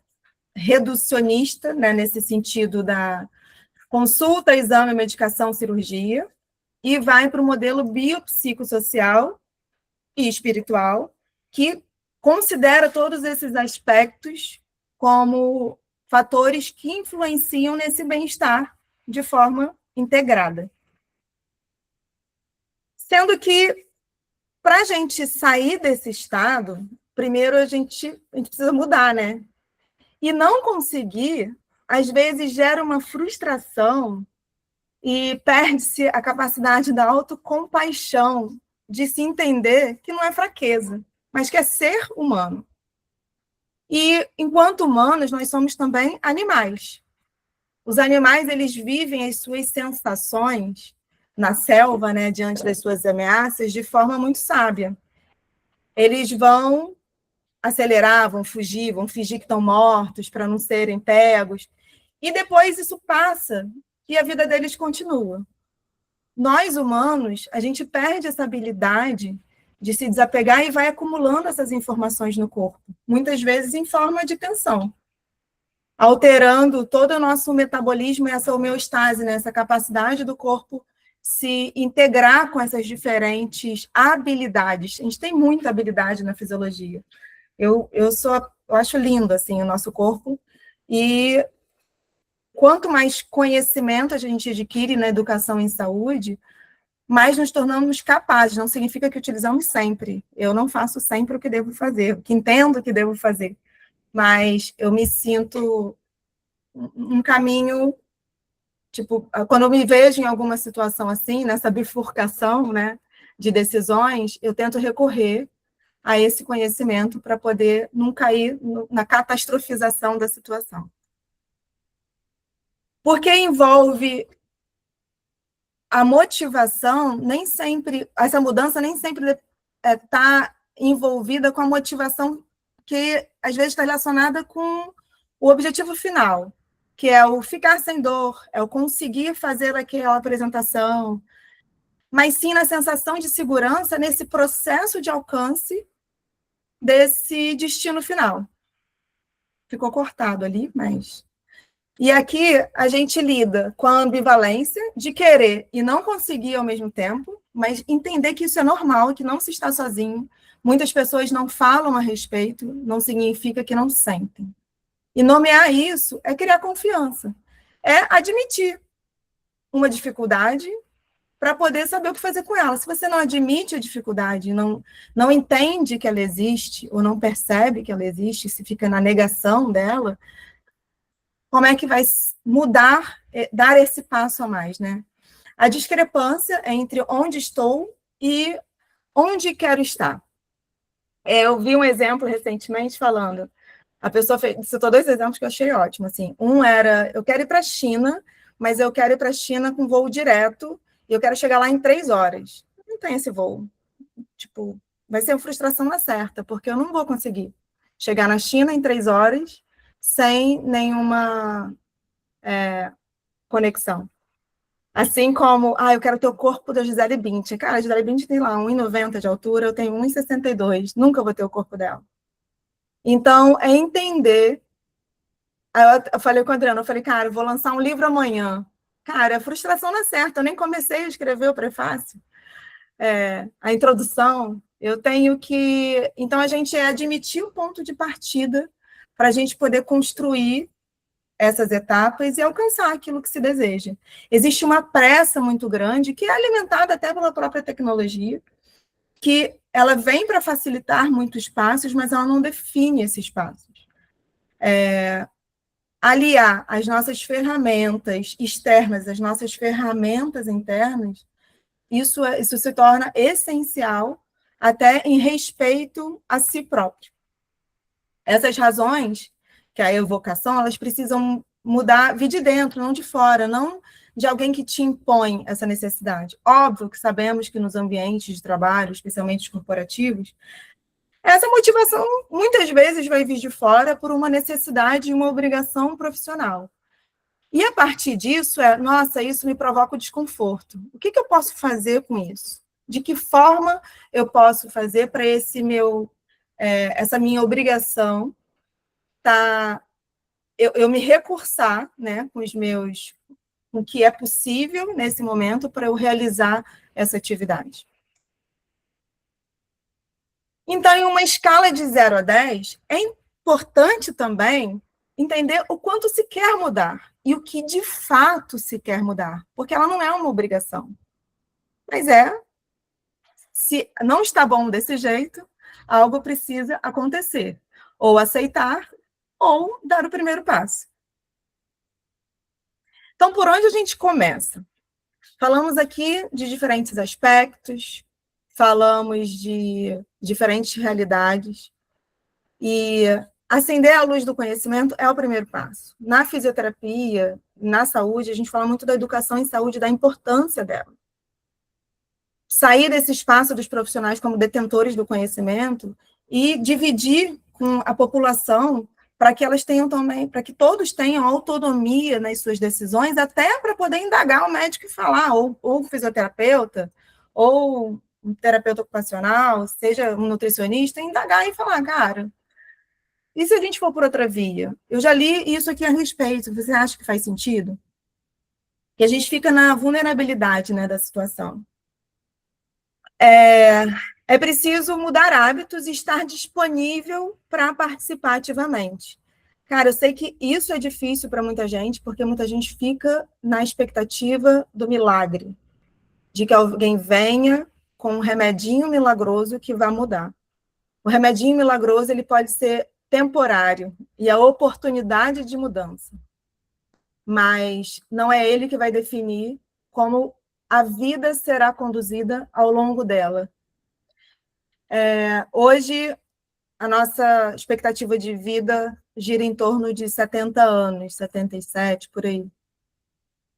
reducionista, né, nesse sentido da consulta, exame, medicação, cirurgia, e vai para o modelo biopsicossocial e espiritual, que considera todos esses aspectos como fatores que influenciam nesse bem-estar de forma integrada. Sendo que, para a gente sair desse estado, primeiro a gente precisa mudar, né? E não conseguir, às vezes, gera uma frustração e perde-se a capacidade da autocompaixão, de se entender que não é fraqueza, mas que é ser humano. E, enquanto humanos, nós somos também animais. Os animais, eles vivem as suas sensações na selva, né, diante das suas ameaças, de forma muito sábia. Eles vão acelerar, vão fingir que estão mortos para não serem pegos, e depois isso passa e a vida deles continua. Nós, humanos, a gente perde essa habilidade de se desapegar e vai acumulando essas informações no corpo, muitas vezes em forma de tensão, alterando todo o nosso metabolismo e essa homeostase, né? Essa capacidade do corpo se integrar com essas diferentes habilidades. A gente tem muita habilidade na fisiologia. Eu acho lindo assim, o nosso corpo, e quanto mais conhecimento a gente adquire na educação em saúde, mais nos tornamos capazes. Não significa que utilizamos sempre. Eu não faço sempre o que devo fazer, o que entendo que devo fazer. Mas eu me sinto um caminho, tipo, quando eu me vejo em alguma situação assim, nessa bifurcação, né, de decisões, eu tento recorrer a esse conhecimento para poder não cair na catastrofização da situação. Porque envolve a motivação, nem sempre, essa mudança nem sempre está envolvida com a motivação que, às vezes, está relacionada com o objetivo final, que é o ficar sem dor, é o conseguir fazer aquela apresentação, mas sim na sensação de segurança nesse processo de alcance desse destino final. Ficou cortado ali, mas... E aqui a gente lida com a ambivalência de querer e não conseguir ao mesmo tempo, mas entender que isso é normal, que não se está sozinho. Muitas pessoas não falam a respeito, não significa que não sentem. E nomear isso é criar confiança, é admitir uma dificuldade para poder saber o que fazer com ela. Se você não admite a dificuldade, não entende que ela existe, ou não percebe que ela existe, se fica na negação dela, como é que vai mudar, dar esse passo a mais, né? A discrepância entre onde estou e onde quero estar. Eu vi um exemplo recentemente falando, a pessoa citou 2 exemplos que eu achei ótimo, assim. Um era, eu quero ir para a China, mas eu quero ir para a China com voo direto, e eu quero chegar lá em 3 horas. Não tem esse voo. Tipo, vai ser uma frustração na certa, porque eu não vou conseguir chegar na China em 3 horas sem nenhuma conexão. Assim como, eu quero ter o corpo da Gisele Bündchen. Cara, a Gisele Bündchen tem lá 1,90 de altura, eu tenho 1,62. Nunca vou ter o corpo dela. Então, é entender. Aí eu falei com o Adriano, eu falei, cara, eu vou lançar um livro amanhã. Cara, a frustração não é certa, eu nem comecei a escrever o prefácio, a introdução. Eu tenho que... Então, a gente admitir o ponto de partida para a gente poder construir essas etapas e alcançar aquilo que se deseja. Existe uma pressa muito grande, que é alimentada até pela própria tecnologia, que ela vem para facilitar muitos passos, mas ela não define esses passos. Aliar as nossas ferramentas externas, as nossas ferramentas internas, isso se torna essencial até em respeito a si próprio. Essas razões, que é a evocação, elas precisam mudar, vir de dentro, não de fora, não de alguém que te impõe essa necessidade. Óbvio que sabemos que nos ambientes de trabalho, especialmente os corporativos, essa motivação muitas vezes vai vir de fora por uma necessidade e uma obrigação profissional. E a partir disso nossa, isso me provoca o desconforto. O que eu posso fazer com isso? De que forma eu posso fazer para essa minha obrigação eu me recursar, né, com o que é possível nesse momento para eu realizar essa atividade. Então, em uma escala de 0 a 10, é importante também entender o quanto se quer mudar e o que de fato se quer mudar, porque ela não é uma obrigação. Mas se não está bom desse jeito, algo precisa acontecer, ou aceitar, ou dar o primeiro passo. Então, por onde a gente começa? Falamos aqui de diferentes aspectos, falamos de diferentes realidades, e acender a luz do conhecimento é o primeiro passo. Na fisioterapia, na saúde, a gente fala muito da educação em saúde, da importância dela. Sair desse espaço dos profissionais como detentores do conhecimento e dividir com a população para que elas tenham também, para que todos tenham autonomia nas suas decisões, até para poder indagar o médico e falar, ou o fisioterapeuta, ou um terapeuta ocupacional, seja um nutricionista, indagar e falar, cara, e se a gente for por outra via? Eu já li isso aqui a respeito, você acha que faz sentido? Que a gente fica na vulnerabilidade, né, da situação. É preciso mudar hábitos e estar disponível para participar ativamente. Cara, eu sei que isso é difícil para muita gente, porque muita gente fica na expectativa do milagre, de que alguém venha com um remedinho milagroso que vai mudar. O remedinho milagroso ele pode ser temporário e a oportunidade de mudança, mas não é ele que vai definir como a vida será conduzida ao longo dela. Hoje, a nossa expectativa de vida gira em torno de 70 anos, 77, por aí.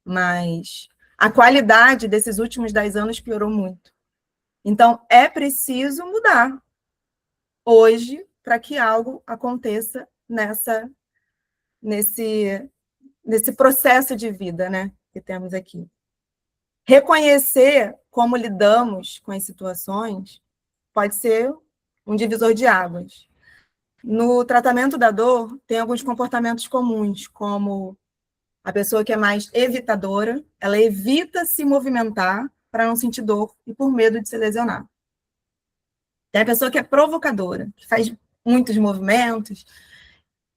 Mas a qualidade desses últimos 10 anos piorou muito. Então, é preciso mudar hoje para que algo aconteça nesse processo de vida, né, que temos aqui. Reconhecer como lidamos com as situações pode ser um divisor de águas. No tratamento da dor, tem alguns comportamentos comuns, como A pessoa que é mais evitadora, ela evita se movimentar para não sentir dor e por medo de se lesionar. Tem a pessoa que é provocadora, que faz muitos movimentos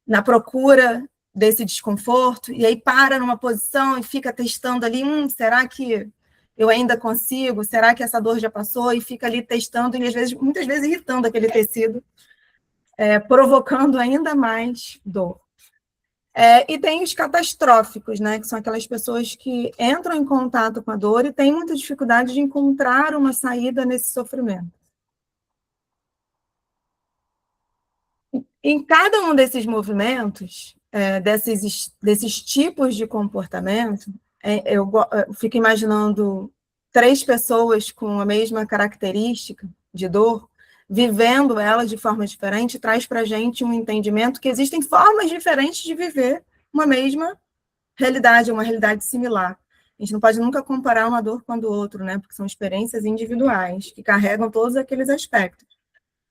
na procura desse desconforto, e aí para numa posição e fica testando ali, será que eu ainda consigo? Será que essa dor já passou? E fica ali testando, e às vezes, muitas vezes irritando aquele tecido, provocando ainda mais dor. E tem os catastróficos, né, que são aquelas pessoas que entram em contato com a dor e têm muita dificuldade de encontrar uma saída nesse sofrimento. Em cada um desses movimentos, desses tipos de comportamento, eu fico imaginando 3 pessoas com a mesma característica de dor, vivendo ela de forma diferente, traz para a gente um entendimento que existem formas diferentes de viver uma mesma realidade, uma realidade similar. A gente não pode nunca comparar uma dor com a do outro, né? Porque são experiências individuais, que carregam todos aqueles aspectos.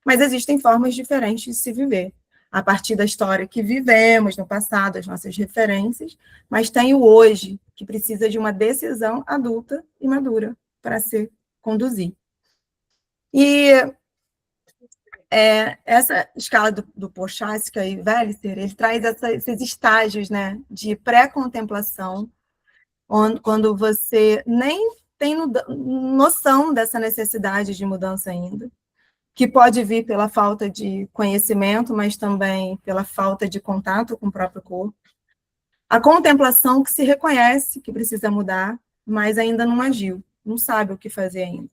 Mas existem formas diferentes de se viver, a partir da história que vivemos no passado, as nossas referências, mas tem o hoje, que precisa de uma decisão adulta e madura para se conduzir. E essa escala do Prochaska e Vellicer, ele traz esses estágios, né, de pré-contemplação, quando você nem tem noção dessa necessidade de mudança ainda, que pode vir pela falta de conhecimento, mas também pela falta de contato com o próprio corpo. A contemplação que se reconhece que precisa mudar, mas ainda não agiu, não sabe o que fazer ainda.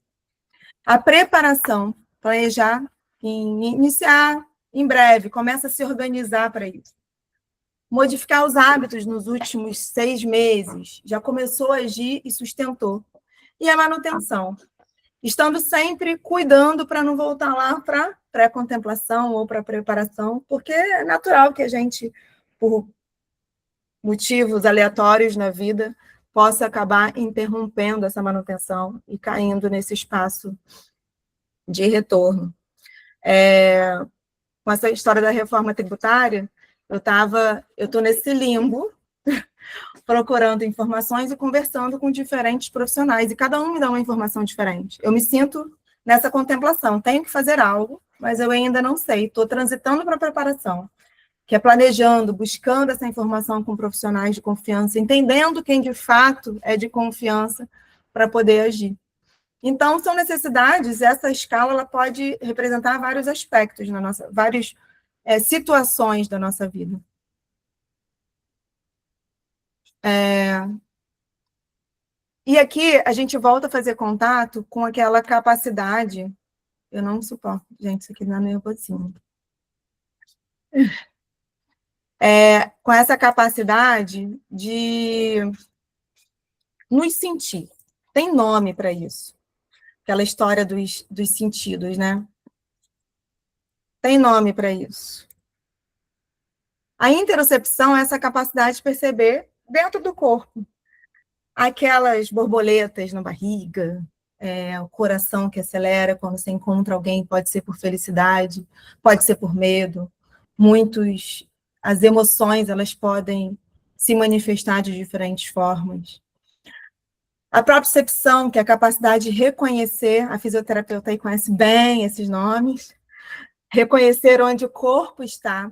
A preparação, planejar, iniciar em breve, começa a se organizar para isso. Modificar os hábitos nos últimos 6 meses, já começou a agir e sustentou. E a manutenção, estando sempre cuidando para não voltar lá para pré-contemplação ou para preparação, porque é natural que a gente, por motivos aleatórios na vida, possa acabar interrompendo essa manutenção e caindo nesse espaço de retorno. Com essa história da reforma tributária, eu estou nesse limbo, procurando informações e conversando com diferentes profissionais, e cada um me dá uma informação diferente. Eu me sinto nessa contemplação, tenho que fazer algo, mas eu ainda não sei, estou transitando para a preparação, que é planejando, buscando essa informação com profissionais de confiança, entendendo quem de fato é de confiança para poder agir. Então, são necessidades, essa escala ela pode representar vários aspectos várias situações da nossa vida. E aqui a gente volta a fazer contato com aquela capacidade. Eu não suporto, gente, isso aqui não é meio pocinho. Com essa capacidade de nos sentir. Tem nome para isso. Aquela história dos sentidos, né? Tem nome para isso. A interocepção é essa capacidade de perceber dentro do corpo aquelas borboletas na barriga, o coração que acelera quando você encontra alguém, pode ser por felicidade, pode ser por medo. As emoções, elas podem se manifestar de diferentes formas. A propriocepção, que é a capacidade de reconhecer, a fisioterapeuta aí conhece bem esses nomes, reconhecer onde o corpo está,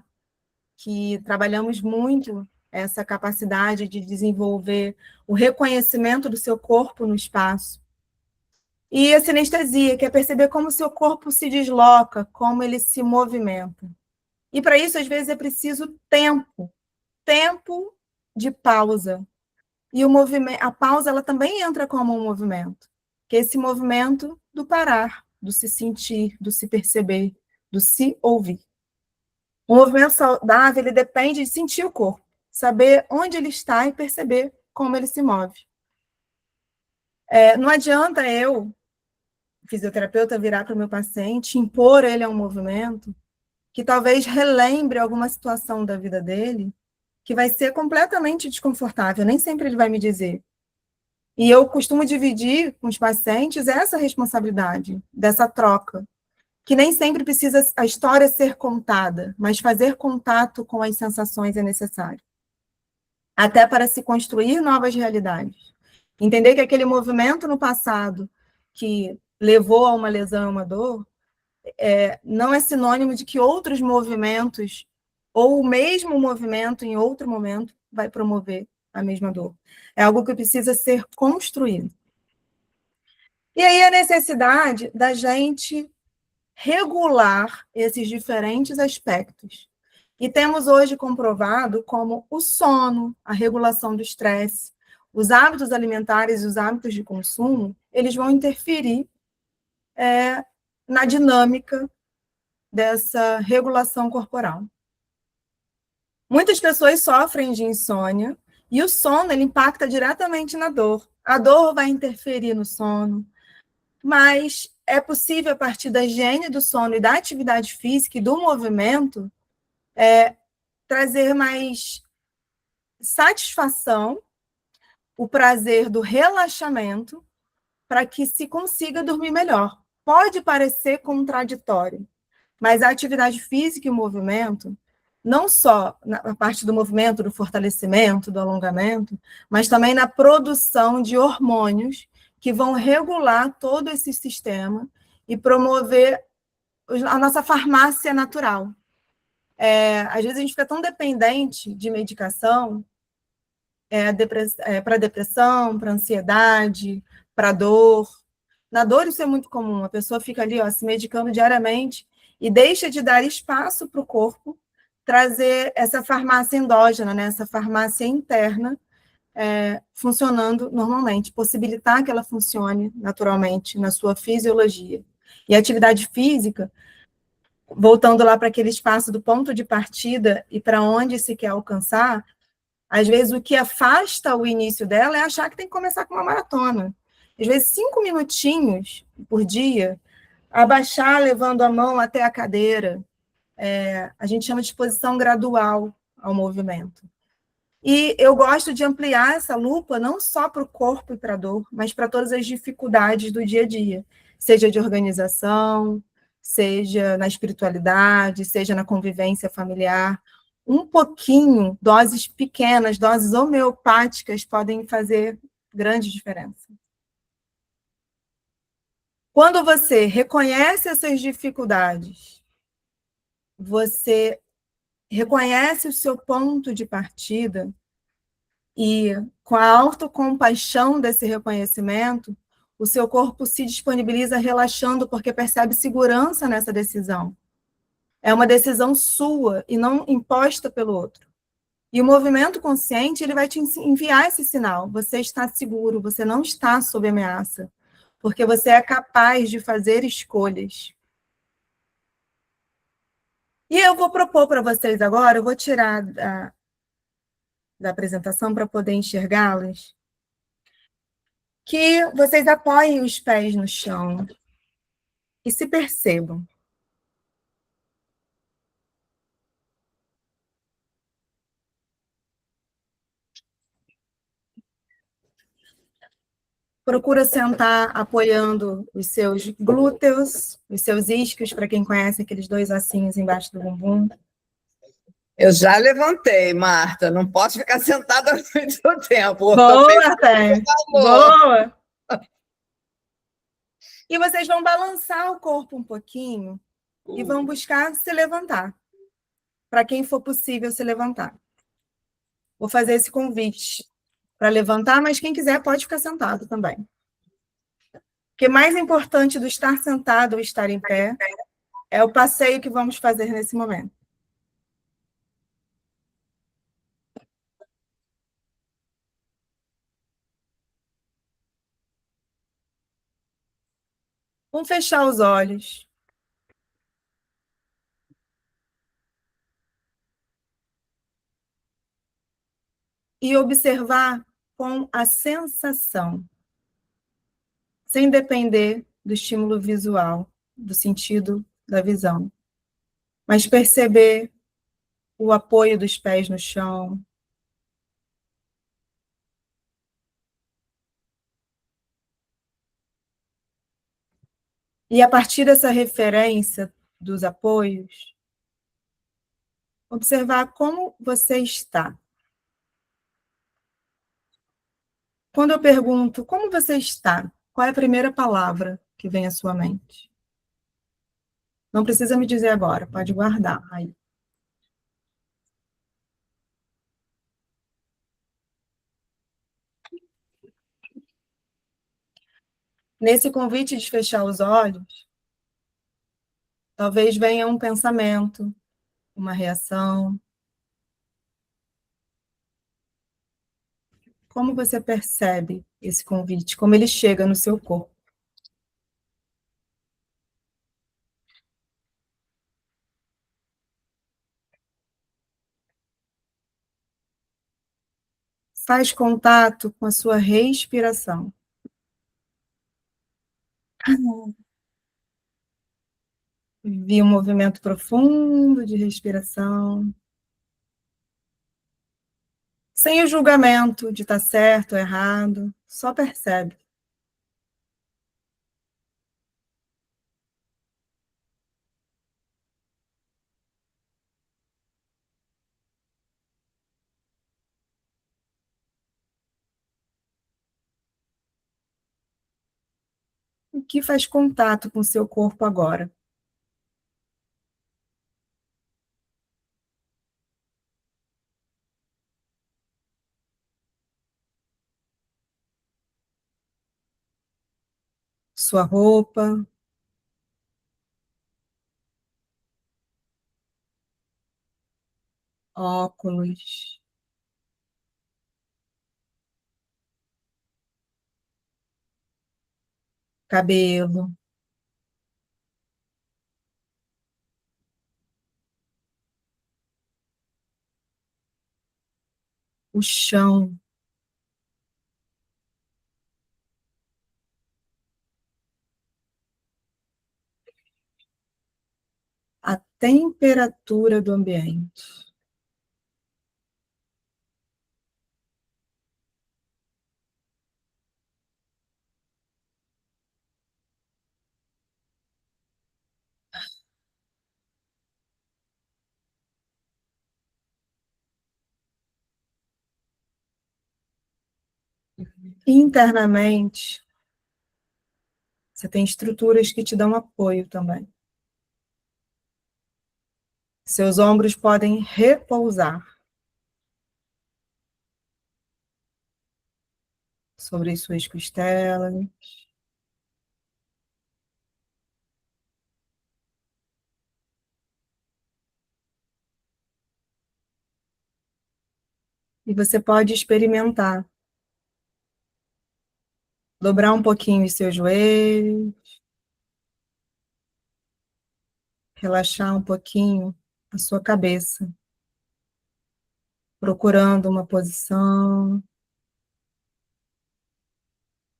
que trabalhamos muito essa capacidade de desenvolver o reconhecimento do seu corpo no espaço. E a sinestesia, que é perceber como o seu corpo se desloca, como ele se movimenta. E para isso, às vezes, é preciso tempo de pausa. E a pausa ela também entra como um movimento, que é esse movimento do parar, do se sentir, do se perceber, do se ouvir. O movimento saudável ele depende de sentir o corpo, saber onde ele está e perceber como ele se move. Não adianta eu, fisioterapeuta, virar para o meu paciente, impor ele a um movimento que talvez relembre alguma situação da vida dele que vai ser completamente desconfortável, nem sempre ele vai me dizer. E eu costumo dividir com os pacientes essa responsabilidade, dessa troca, que nem sempre precisa a história ser contada, mas fazer contato com as sensações é necessário. até para se construir novas realidades. Entender que aquele movimento no passado que levou a uma lesão e uma dor não é sinônimo de que outros movimentos, ou o mesmo movimento em outro momento, vai promover a mesma dor. É algo que precisa ser construído. E aí a necessidade da gente regular esses diferentes aspectos. E temos hoje comprovado como o sono, a regulação do estresse, os hábitos alimentares e os hábitos de consumo, eles vão interferir na dinâmica dessa regulação corporal. Muitas pessoas sofrem de insônia e o sono ele impacta diretamente na dor. A dor vai interferir no sono, mas é possível, a partir da higiene do sono e da atividade física e do movimento, trazer mais satisfação, o prazer do relaxamento, para que se consiga dormir melhor. Pode parecer contraditório, mas a atividade física e o movimento, não só na parte do movimento, do fortalecimento, do alongamento, mas também na produção de hormônios que vão regular todo esse sistema e promover a nossa farmácia natural. Às vezes a gente fica tão dependente de medicação para depressão, para ansiedade, para dor. Na dor isso é muito comum, a pessoa fica ali se medicando diariamente e deixa de dar espaço para o corpo trazer essa farmácia endógena, né, essa farmácia interna, funcionando normalmente, possibilitar que ela funcione naturalmente na sua fisiologia. E a atividade física, voltando lá para aquele espaço do ponto de partida e para onde se quer alcançar, às vezes o que afasta o início dela é achar que tem que começar com uma maratona. Às vezes 5 minutinhos por dia, abaixar levando a mão até a cadeira, a gente chama de exposição gradual ao movimento. E eu gosto de ampliar essa lupa não só para o corpo e para a dor, mas para todas as dificuldades do dia a dia, seja de organização, seja na espiritualidade, seja na convivência familiar. Um pouquinho, doses pequenas, doses homeopáticas podem fazer grande diferença. Quando você reconhece essas dificuldades, você reconhece o seu ponto de partida e, com a autocompaixão desse reconhecimento, o seu corpo se disponibiliza relaxando porque percebe segurança nessa decisão. É uma decisão sua e não imposta pelo outro. E o movimento consciente, ele vai te enviar esse sinal. Você está seguro, você não está sob ameaça, porque você é capaz de fazer escolhas. E eu vou propor para vocês agora, eu vou tirar da apresentação para poder enxergá-las, que vocês apoiem os pés no chão e se percebam. Procura sentar apoiando os seus glúteos, os seus isquios, para quem conhece aqueles 2 ossinhos embaixo do bumbum. Eu já levantei, Marta. Não posso ficar sentada muito tempo. Boa, Artem. Boa. E vocês vão balançar o corpo um pouquinho e vão buscar se levantar. Para quem for possível se levantar. Vou fazer esse convite para levantar, mas quem quiser pode ficar sentado também. Porque mais importante do estar sentado ou estar em pé é o passeio que vamos fazer nesse momento. Vamos fechar os olhos. E observar com a sensação, sem depender do estímulo visual, do sentido da visão. Mas perceber o apoio dos pés no chão. E a partir dessa referência dos apoios, observar como você está. Quando eu pergunto como você está, qual é a primeira palavra que vem à sua mente? Não precisa me dizer agora, pode guardar aí. Nesse convite de fechar os olhos, talvez venha um pensamento, uma reação. Como você percebe esse convite? Como ele chega no seu corpo? Faz contato com a sua respiração. Vi um movimento profundo de respiração. Sem o julgamento de estar certo ou errado, só percebe. O que faz contato com o seu corpo agora? Sua roupa, óculos, cabelo, o chão, a temperatura do ambiente. Internamente, você tem estruturas que te dão apoio também. Seus ombros podem repousar sobre as suas costelas. E você pode experimentar. Dobrar um pouquinho os seus joelhos. Relaxar um pouquinho a sua cabeça. Procurando uma posição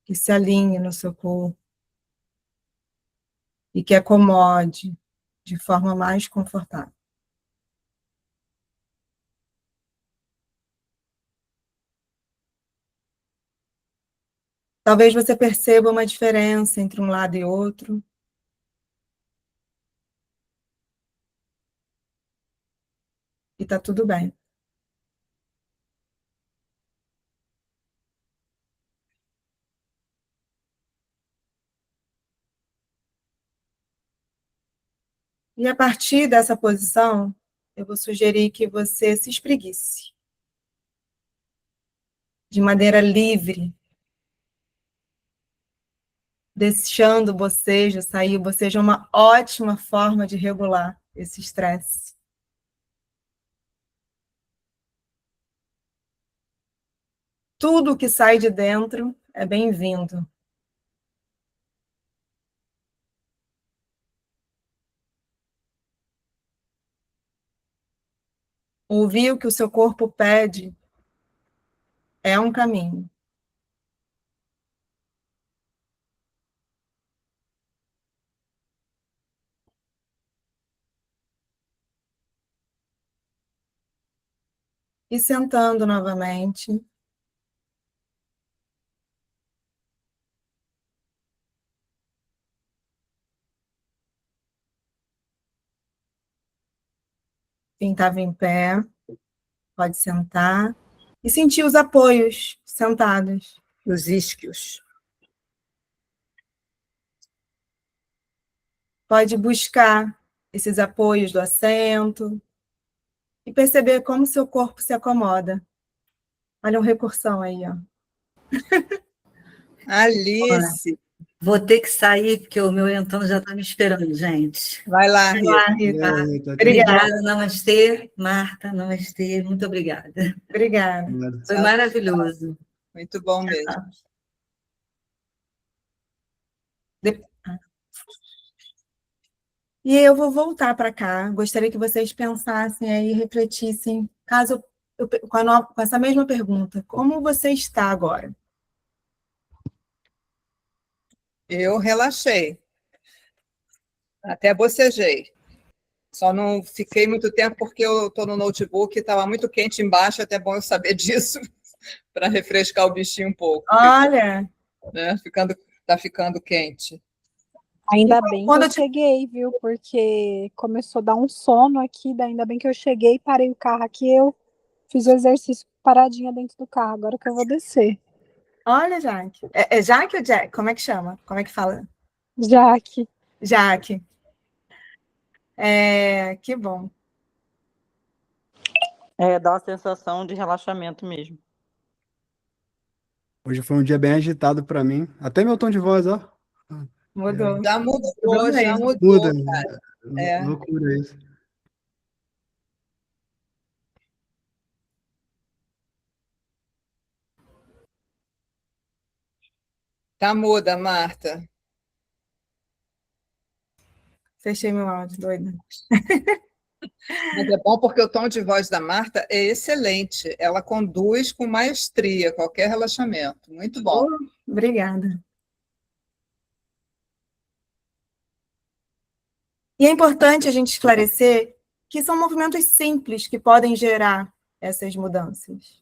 que se alinhe no seu corpo e que acomode de forma mais confortável. Talvez você perceba uma diferença entre um lado e outro. E está tudo bem. E a partir dessa posição, eu vou sugerir que você se espreguice. De maneira livre. Deixando o bocejo sair. O bocejo é uma ótima forma de regular esse estresse. Tudo que sai de dentro é bem-vindo. Ouvir o que o seu corpo pede é um caminho. E sentando novamente. Quem estava em pé, pode sentar. E sentir os apoios sentados. os isquios. Pode buscar esses apoios do assento e perceber como seu corpo se acomoda. Olha um recursão aí, ó. Alice. Vou ter que sair, porque o meu orientando já está me esperando, gente. Vai lá, Vai lá, Rita. Rita. Obrigada, namastê. Marta, namastê. Muito obrigada. Obrigada. Foi maravilhoso. Muito bom mesmo. E eu vou voltar para cá. Gostaria que vocês pensassem aí, refletissem, caso com essa mesma pergunta, como você está agora? Eu relaxei. Até bocejei. Só não fiquei muito tempo porque eu estou no notebook e estava muito quente embaixo, até bom eu saber disso, para refrescar o bichinho um pouco. Olha! Né? Tá ficando quente. Ainda bem que eu cheguei, viu? Porque começou a dar um sono aqui, ainda bem que eu cheguei, parei o carro aqui, eu fiz o exercício paradinha dentro do carro, agora que eu vou descer. Olha, Jaque. É Jaque ou Jack? Como é que chama? Como é que fala? Jaque. Jaque. Que bom. Dá uma sensação de relaxamento mesmo. Hoje foi um dia bem agitado para mim. Até meu tom de voz, ó. Mudou. Já mudou, já mudou, Muda. cara. Loucura isso. Tá muda, Marta. Fechei meu áudio, doida. Mas é bom porque o tom de voz da Marta é excelente. Ela conduz com maestria qualquer relaxamento. Muito bom. Obrigada. E é importante a gente esclarecer que são movimentos simples que podem gerar essas mudanças.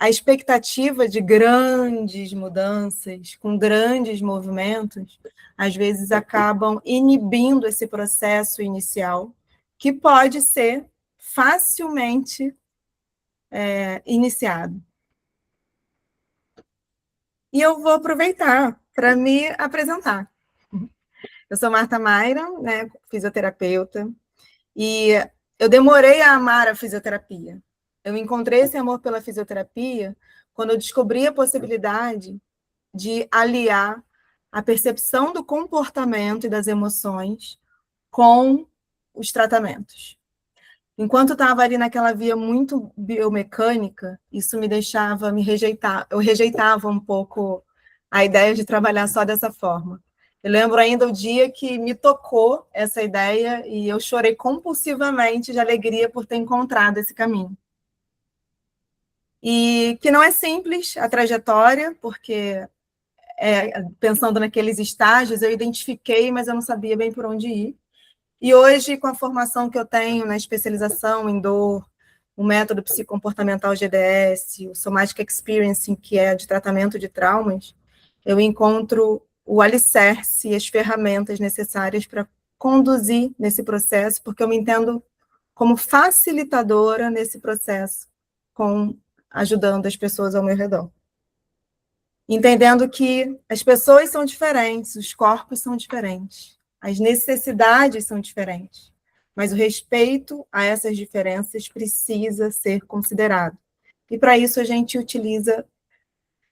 A expectativa de grandes mudanças, com grandes movimentos, às vezes acabam inibindo esse processo inicial, que pode ser facilmente iniciado. E eu vou aproveitar para me apresentar. Eu sou Marta Mayra, né, fisioterapeuta, e eu demorei a amar a fisioterapia. Eu encontrei esse amor pela fisioterapia quando eu descobri a possibilidade de aliar a percepção do comportamento e das emoções com os tratamentos. Enquanto eu estava ali naquela via muito biomecânica, isso me deixava eu rejeitava um pouco a ideia de trabalhar só dessa forma. Eu lembro ainda o dia que me tocou essa ideia e eu chorei compulsivamente de alegria por ter encontrado esse caminho. E que não é simples a trajetória, porque pensando naqueles estágios, eu identifiquei, mas eu não sabia bem por onde ir. E hoje, com a formação que eu tenho na especialização em dor, o método psicocomportamental GDS, o Somatic Experiencing, que é de tratamento de traumas, eu encontro o alicerce e as ferramentas necessárias para conduzir nesse processo, porque eu me entendo como facilitadora nesse processo, ajudando as pessoas ao meu redor. Entendendo que as pessoas são diferentes, os corpos são diferentes, as necessidades são diferentes, mas o respeito a essas diferenças precisa ser considerado. E para isso a gente utiliza,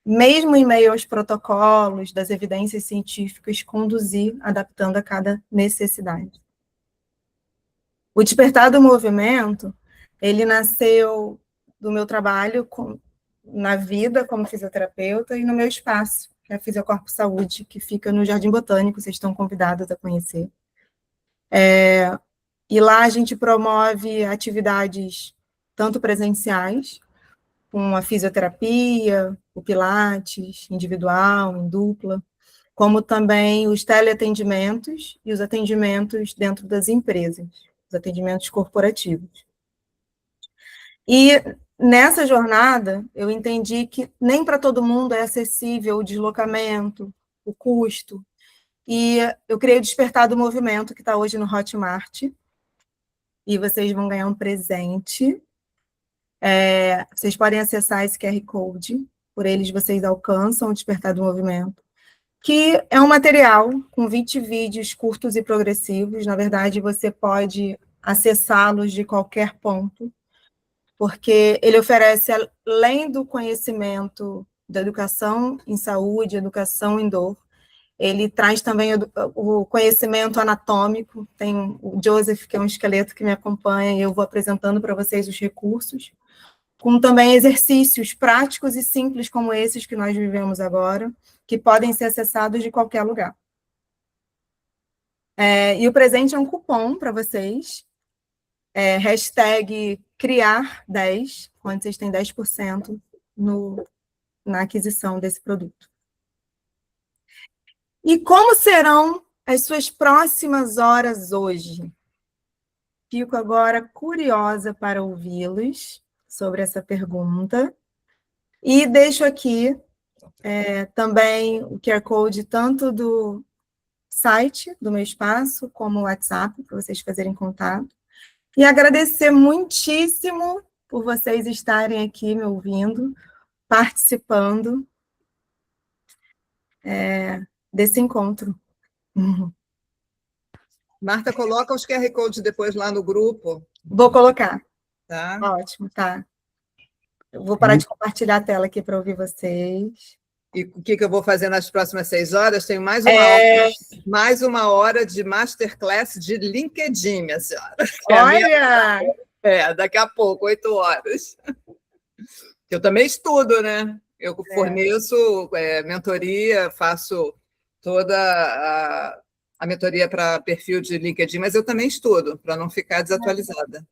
mesmo em meio aos protocolos, das evidências científicas, conduzir, adaptando a cada necessidade. O Despertar do Movimento, ele nasceu do meu trabalho na vida como fisioterapeuta e no meu espaço, que é a Fisiocorpo Saúde, que fica no Jardim Botânico, vocês estão convidados a conhecer. E lá a gente promove atividades tanto presenciais, com a fisioterapia, o pilates, individual, em dupla, como também os teleatendimentos e os atendimentos dentro das empresas, os atendimentos corporativos. E nessa jornada, eu entendi que nem para todo mundo é acessível o deslocamento, o custo, e eu criei o Despertar do Movimento, que está hoje no Hotmart, e vocês vão ganhar um presente. Vocês podem acessar esse QR Code, por eles vocês alcançam o Despertar do Movimento, que é um material com 20 vídeos curtos e progressivos. Na verdade, você pode acessá-los de qualquer ponto, porque ele oferece, além do conhecimento da educação em saúde, educação em dor, ele traz também o conhecimento anatômico. Tem o Joseph, que é um esqueleto que me acompanha, e eu vou apresentando para vocês os recursos, com também exercícios práticos e simples como esses que nós vivemos agora, que podem ser acessados de qualquer lugar. E o presente é um cupom para vocês, hashtag criar10, onde vocês têm 10% na aquisição desse produto. E como serão as suas próximas horas hoje? Fico agora curiosa para ouvi-los sobre essa pergunta. E deixo aqui também o QR Code tanto do site do meu espaço, como o WhatsApp, para vocês fazerem contato. E agradecer muitíssimo por vocês estarem aqui me ouvindo, participando desse encontro. Marta, coloca os QR Codes depois lá no grupo. Vou colocar. Tá? Ótimo, tá. Eu vou parar de compartilhar a tela aqui para ouvir vocês. E o que eu vou fazer nas próximas 6 horas? Tenho mais uma hora de masterclass de LinkedIn, minha senhora. Olha! Daqui a pouco, 8 horas. Eu também estudo, né? Eu forneço mentoria, faço toda a mentoria para perfil de LinkedIn, mas eu também estudo, para não ficar desatualizada.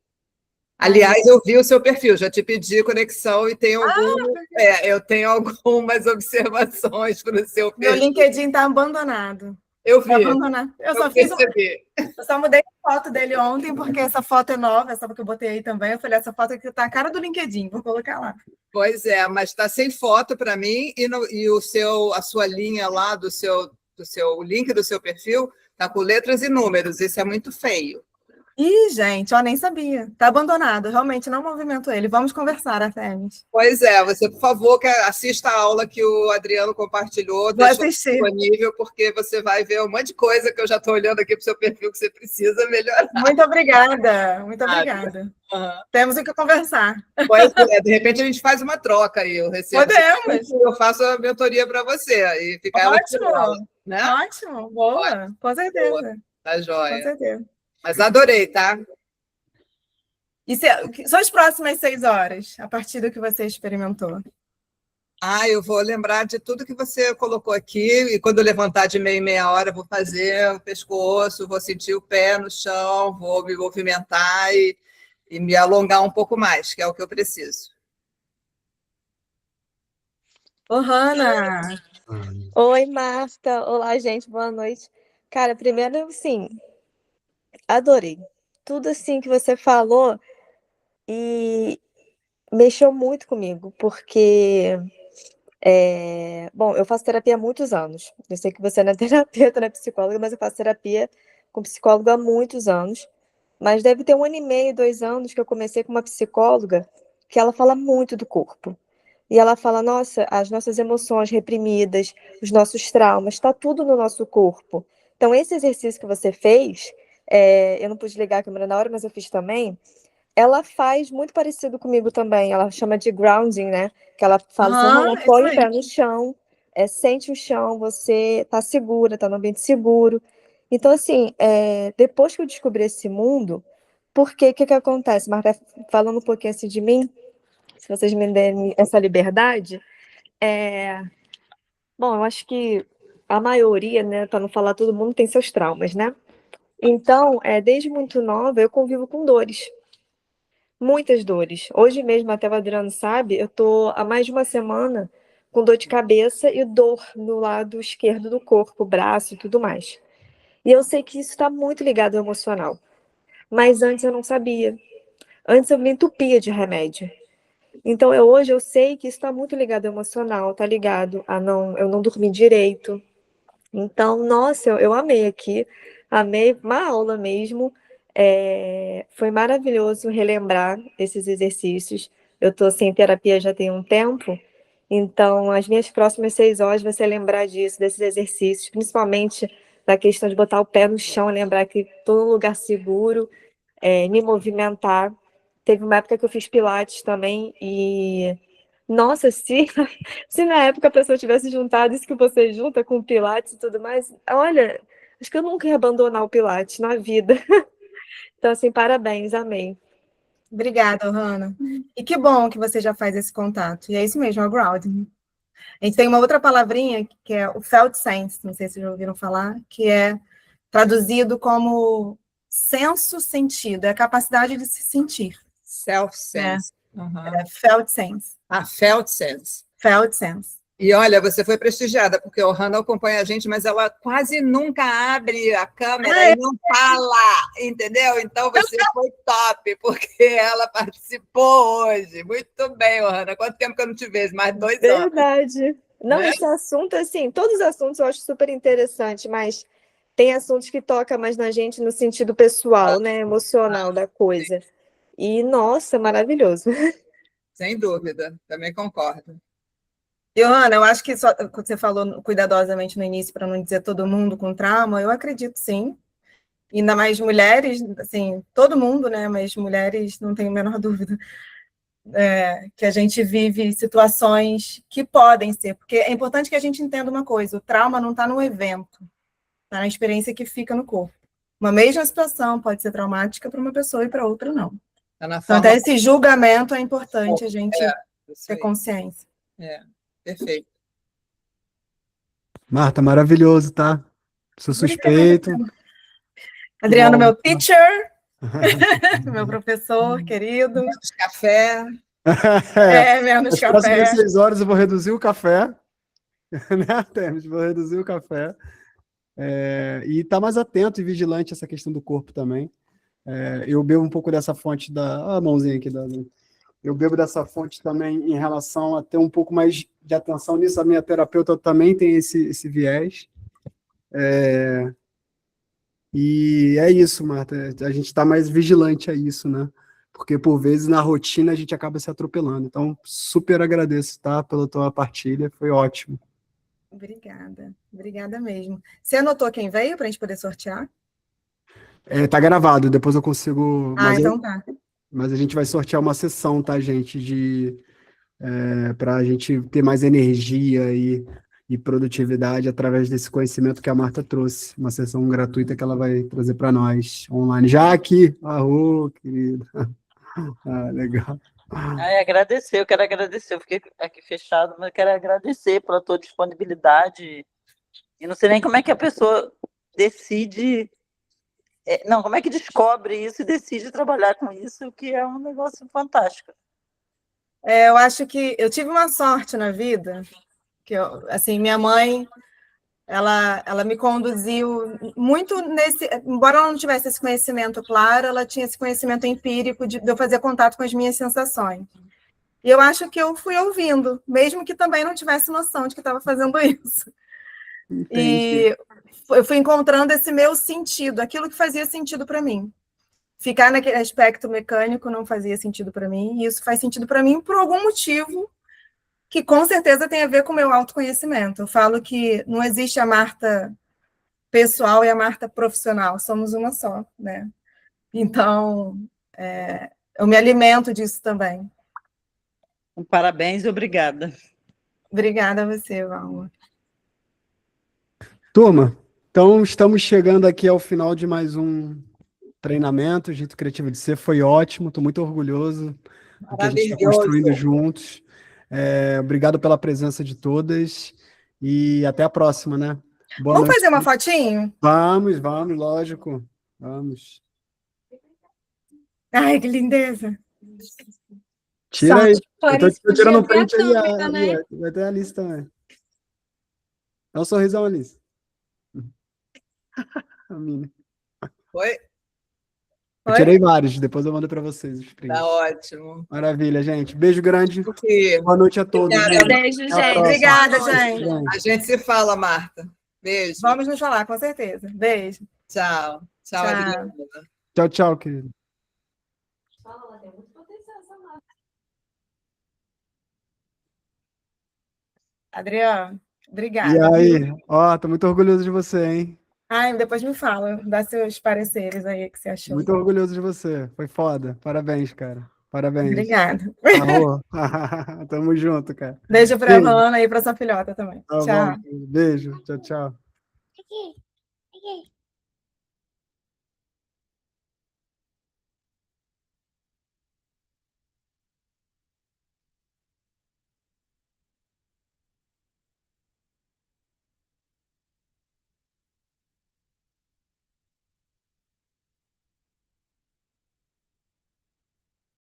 Aliás, eu vi o seu perfil, já te pedi conexão e eu tenho algumas observações para o seu perfil. Meu LinkedIn está abandonado. Eu vi. Abandonado. Eu só mudei a foto dele ontem, porque essa foto é nova, essa que eu botei aí também. Eu falei, essa foto aqui está a cara do LinkedIn, vou colocar lá. Pois é, mas está sem foto para mim e a sua linha lá do seu link do seu perfil está com letras e números. Isso é muito feio. Ih, gente, nem sabia. Está abandonado, realmente não movimento ele. Vamos conversar, Artemis. Pois é, você, por favor, assista a aula que o Adriano compartilhou. Vou assistir. Disponível, porque você vai ver um monte de coisa que eu já estou olhando aqui para o seu perfil que você precisa melhorar. Muito obrigada, muito obrigada. Uhum. Temos o que conversar. Pois é, de repente a gente faz uma troca aí. Podemos. Eu faço a mentoria para você. E fica ótimo, né? Ótimo, boa, ótimo. Com certeza. Boa. Tá joia. Com certeza. Mas adorei, tá? E são as próximas 6 horas, a partir do que você experimentou? Eu vou lembrar de tudo que você colocou aqui, e quando eu levantar de meia em meia hora, vou fazer o pescoço, vou sentir o pé no chão, vou me movimentar e me alongar um pouco mais, que é o que eu preciso. Ô, Hanna! Oi, Marta. Olá, gente. Boa noite. Cara, primeiro, sim, adorei. Tudo assim que você falou e mexeu muito comigo, porque, bom, eu faço terapia há muitos anos. Eu sei que você não é terapeuta, não é psicóloga, mas eu faço terapia com psicólogo há muitos anos. Mas deve ter 1 ano e meio, 2 anos que eu comecei com uma psicóloga que ela fala muito do corpo. E ela fala, nossa, as nossas emoções reprimidas, os nossos traumas, está tudo no nosso corpo. Então, esse exercício que você fez, eu não pude ligar a câmera na hora, mas eu fiz também, ela faz muito parecido comigo também. Ela chama de grounding, né? Que ela fala assim, põe o pé no chão, sente o chão, você está segura, está no ambiente seguro. Então, assim, depois que eu descobri esse mundo, porque o que acontece? Marta, falando um pouquinho assim de mim, se vocês me derem essa liberdade, bom, eu acho que a maioria, né, para não falar todo mundo, tem seus traumas, né? Então, desde muito nova, eu convivo com dores. Muitas dores. Hoje mesmo, até o Adriano sabe, eu tô há mais de 1 semana com dor de cabeça e dor no lado esquerdo do corpo, braço e tudo mais. E eu sei que isso está muito ligado ao emocional. Mas antes eu não sabia. Antes eu me entupia de remédio. Então, hoje eu sei que isso está muito ligado ao emocional, está ligado a eu não dormir direito. Então, nossa, eu amei aqui, amei uma aula mesmo. Foi maravilhoso relembrar esses exercícios. Eu estou sem terapia já tem um tempo Então, as minhas próximas 6 horas vai ser lembrar disso, desses exercícios, principalmente da questão de botar o pé no chão, lembrar que estou num lugar seguro, me movimentar. Teve uma época que eu fiz pilates também e, nossa, se na época a pessoa tivesse juntado isso que você junta com o pilates e tudo mais, olha, acho que eu nunca ia abandonar o pilates na vida. Então, assim, parabéns, amei. Obrigada, Hanna. E que bom que você já faz esse contato. E é isso mesmo, é o grounding. A gente tem uma outra palavrinha que é o felt sense, não sei se vocês já ouviram falar, que é traduzido como senso-sentido, é a capacidade de se sentir. Self-sense. É felt sense. Felt sense. Felt sense. E olha, você foi prestigiada, porque a Hanna acompanha a gente, mas ela quase nunca abre a câmera e não fala, entendeu? Então você foi top, porque ela participou hoje. Muito bem, Hanna. Quanto tempo que eu não te vejo? Mais 2 anos. Verdade. Não, esse assunto, assim, todos os assuntos eu acho super interessante, mas tem assuntos que tocam mais na gente no sentido pessoal, né? Emocional da coisa. E, nossa, maravilhoso. Sem dúvida, também concordo. E, Hanna, eu acho que você falou cuidadosamente no início, para não dizer todo mundo com trauma, eu acredito sim. Ainda mais mulheres, assim, todo mundo, né? Mas mulheres, não tenho a menor dúvida, que a gente vive situações que podem ser, porque é importante que a gente entenda uma coisa: o trauma não está no evento, está na experiência que fica no corpo. Uma mesma situação pode ser traumática para uma pessoa e para outra não. Tá na Então, forma... até esse julgamento é importante a gente ter consciência. Perfeito. Marta, maravilhoso, tá? Sou suspeito. Adriano, meu teacher, meu professor querido. Menos café. Menos Nas café. próximas 6 horas eu vou reduzir o café. Né, Temes? Vou reduzir o café. E estar mais atento e vigilante a essa questão do corpo também. Eu bebo um pouco dessa fonte a mãozinha aqui eu bebo dessa fonte também em relação a ter um pouco mais de atenção nisso. A minha terapeuta também tem esse viés. E é isso, Marta. A gente está mais vigilante a isso, né? Porque, por vezes, na rotina, a gente acaba se atropelando. Então, super agradeço, tá? Pela tua partilha. Foi ótimo. Obrigada. Obrigada mesmo. Você anotou quem veio para a gente poder sortear? Tá gravado, depois eu consigo... Então tá. Mas a gente vai sortear uma sessão, tá, gente? Para a gente ter mais energia e produtividade através desse conhecimento que a Marta trouxe. Uma sessão gratuita que ela vai trazer para nós online. Já aqui, querida. Legal. Eu quero agradecer. Eu fiquei aqui fechado, mas eu quero agradecer pela tua disponibilidade. E não sei nem como é que a pessoa decide... Não, como é que descobre isso e decide trabalhar com isso, que é um negócio fantástico. Eu acho que eu tive uma sorte na vida, que assim, minha mãe, ela me conduziu muito embora ela não tivesse esse conhecimento claro, ela tinha esse conhecimento empírico de eu fazer contato com as minhas sensações. E eu acho que eu fui ouvindo, mesmo que também não tivesse noção de que estava fazendo isso. Entendi. E eu fui encontrando esse meu sentido, aquilo que fazia sentido para mim. Ficar naquele aspecto mecânico não fazia sentido para mim, e isso faz sentido para mim por algum motivo que com certeza tem a ver com o meu autoconhecimento. Eu falo que não existe a Marta pessoal e a Marta profissional, somos uma só, né? Então, eu me alimento disso também. Parabéns e obrigada. Obrigada a você, Valma. Turma, então estamos chegando aqui ao final de mais um treinamento. O Jeito Criativo de Ser foi ótimo, estou muito orgulhoso do que a gente está construindo juntos. Obrigado pela presença de todas e até a próxima, né? Vamos fazer uma fotinho? Vamos, lógico. Vamos. Ai, que lindeza. Tira aí. Eu tô tirando um print aí. Vai ter a Alice também. Dá um sorrisão, Alice. A minha. Oi? Eu tirei vários, depois eu mando para vocês os prints. Tá ótimo. Maravilha, gente. Beijo grande. Boa noite a todos. Beijo, gente. Obrigada, gente. A gente se fala, Marta. Beijo. Vamos nos falar, com certeza. Beijo. Tchau. Tchau, Adriana. Tchau, querido. Adriano, E obrigada. aí? Ó, tô muito orgulhoso de você, hein? Ai, depois me fala, dá seus pareceres aí, o que você achou. Muito orgulhoso de você. Foi foda. Parabéns, cara. Parabéns. Obrigada. Arrou. Tamo junto, cara. Beijo pra Beijo. Ana e pra sua filhota também. Tá Tchau. bom. Beijo. Tchau, tchau.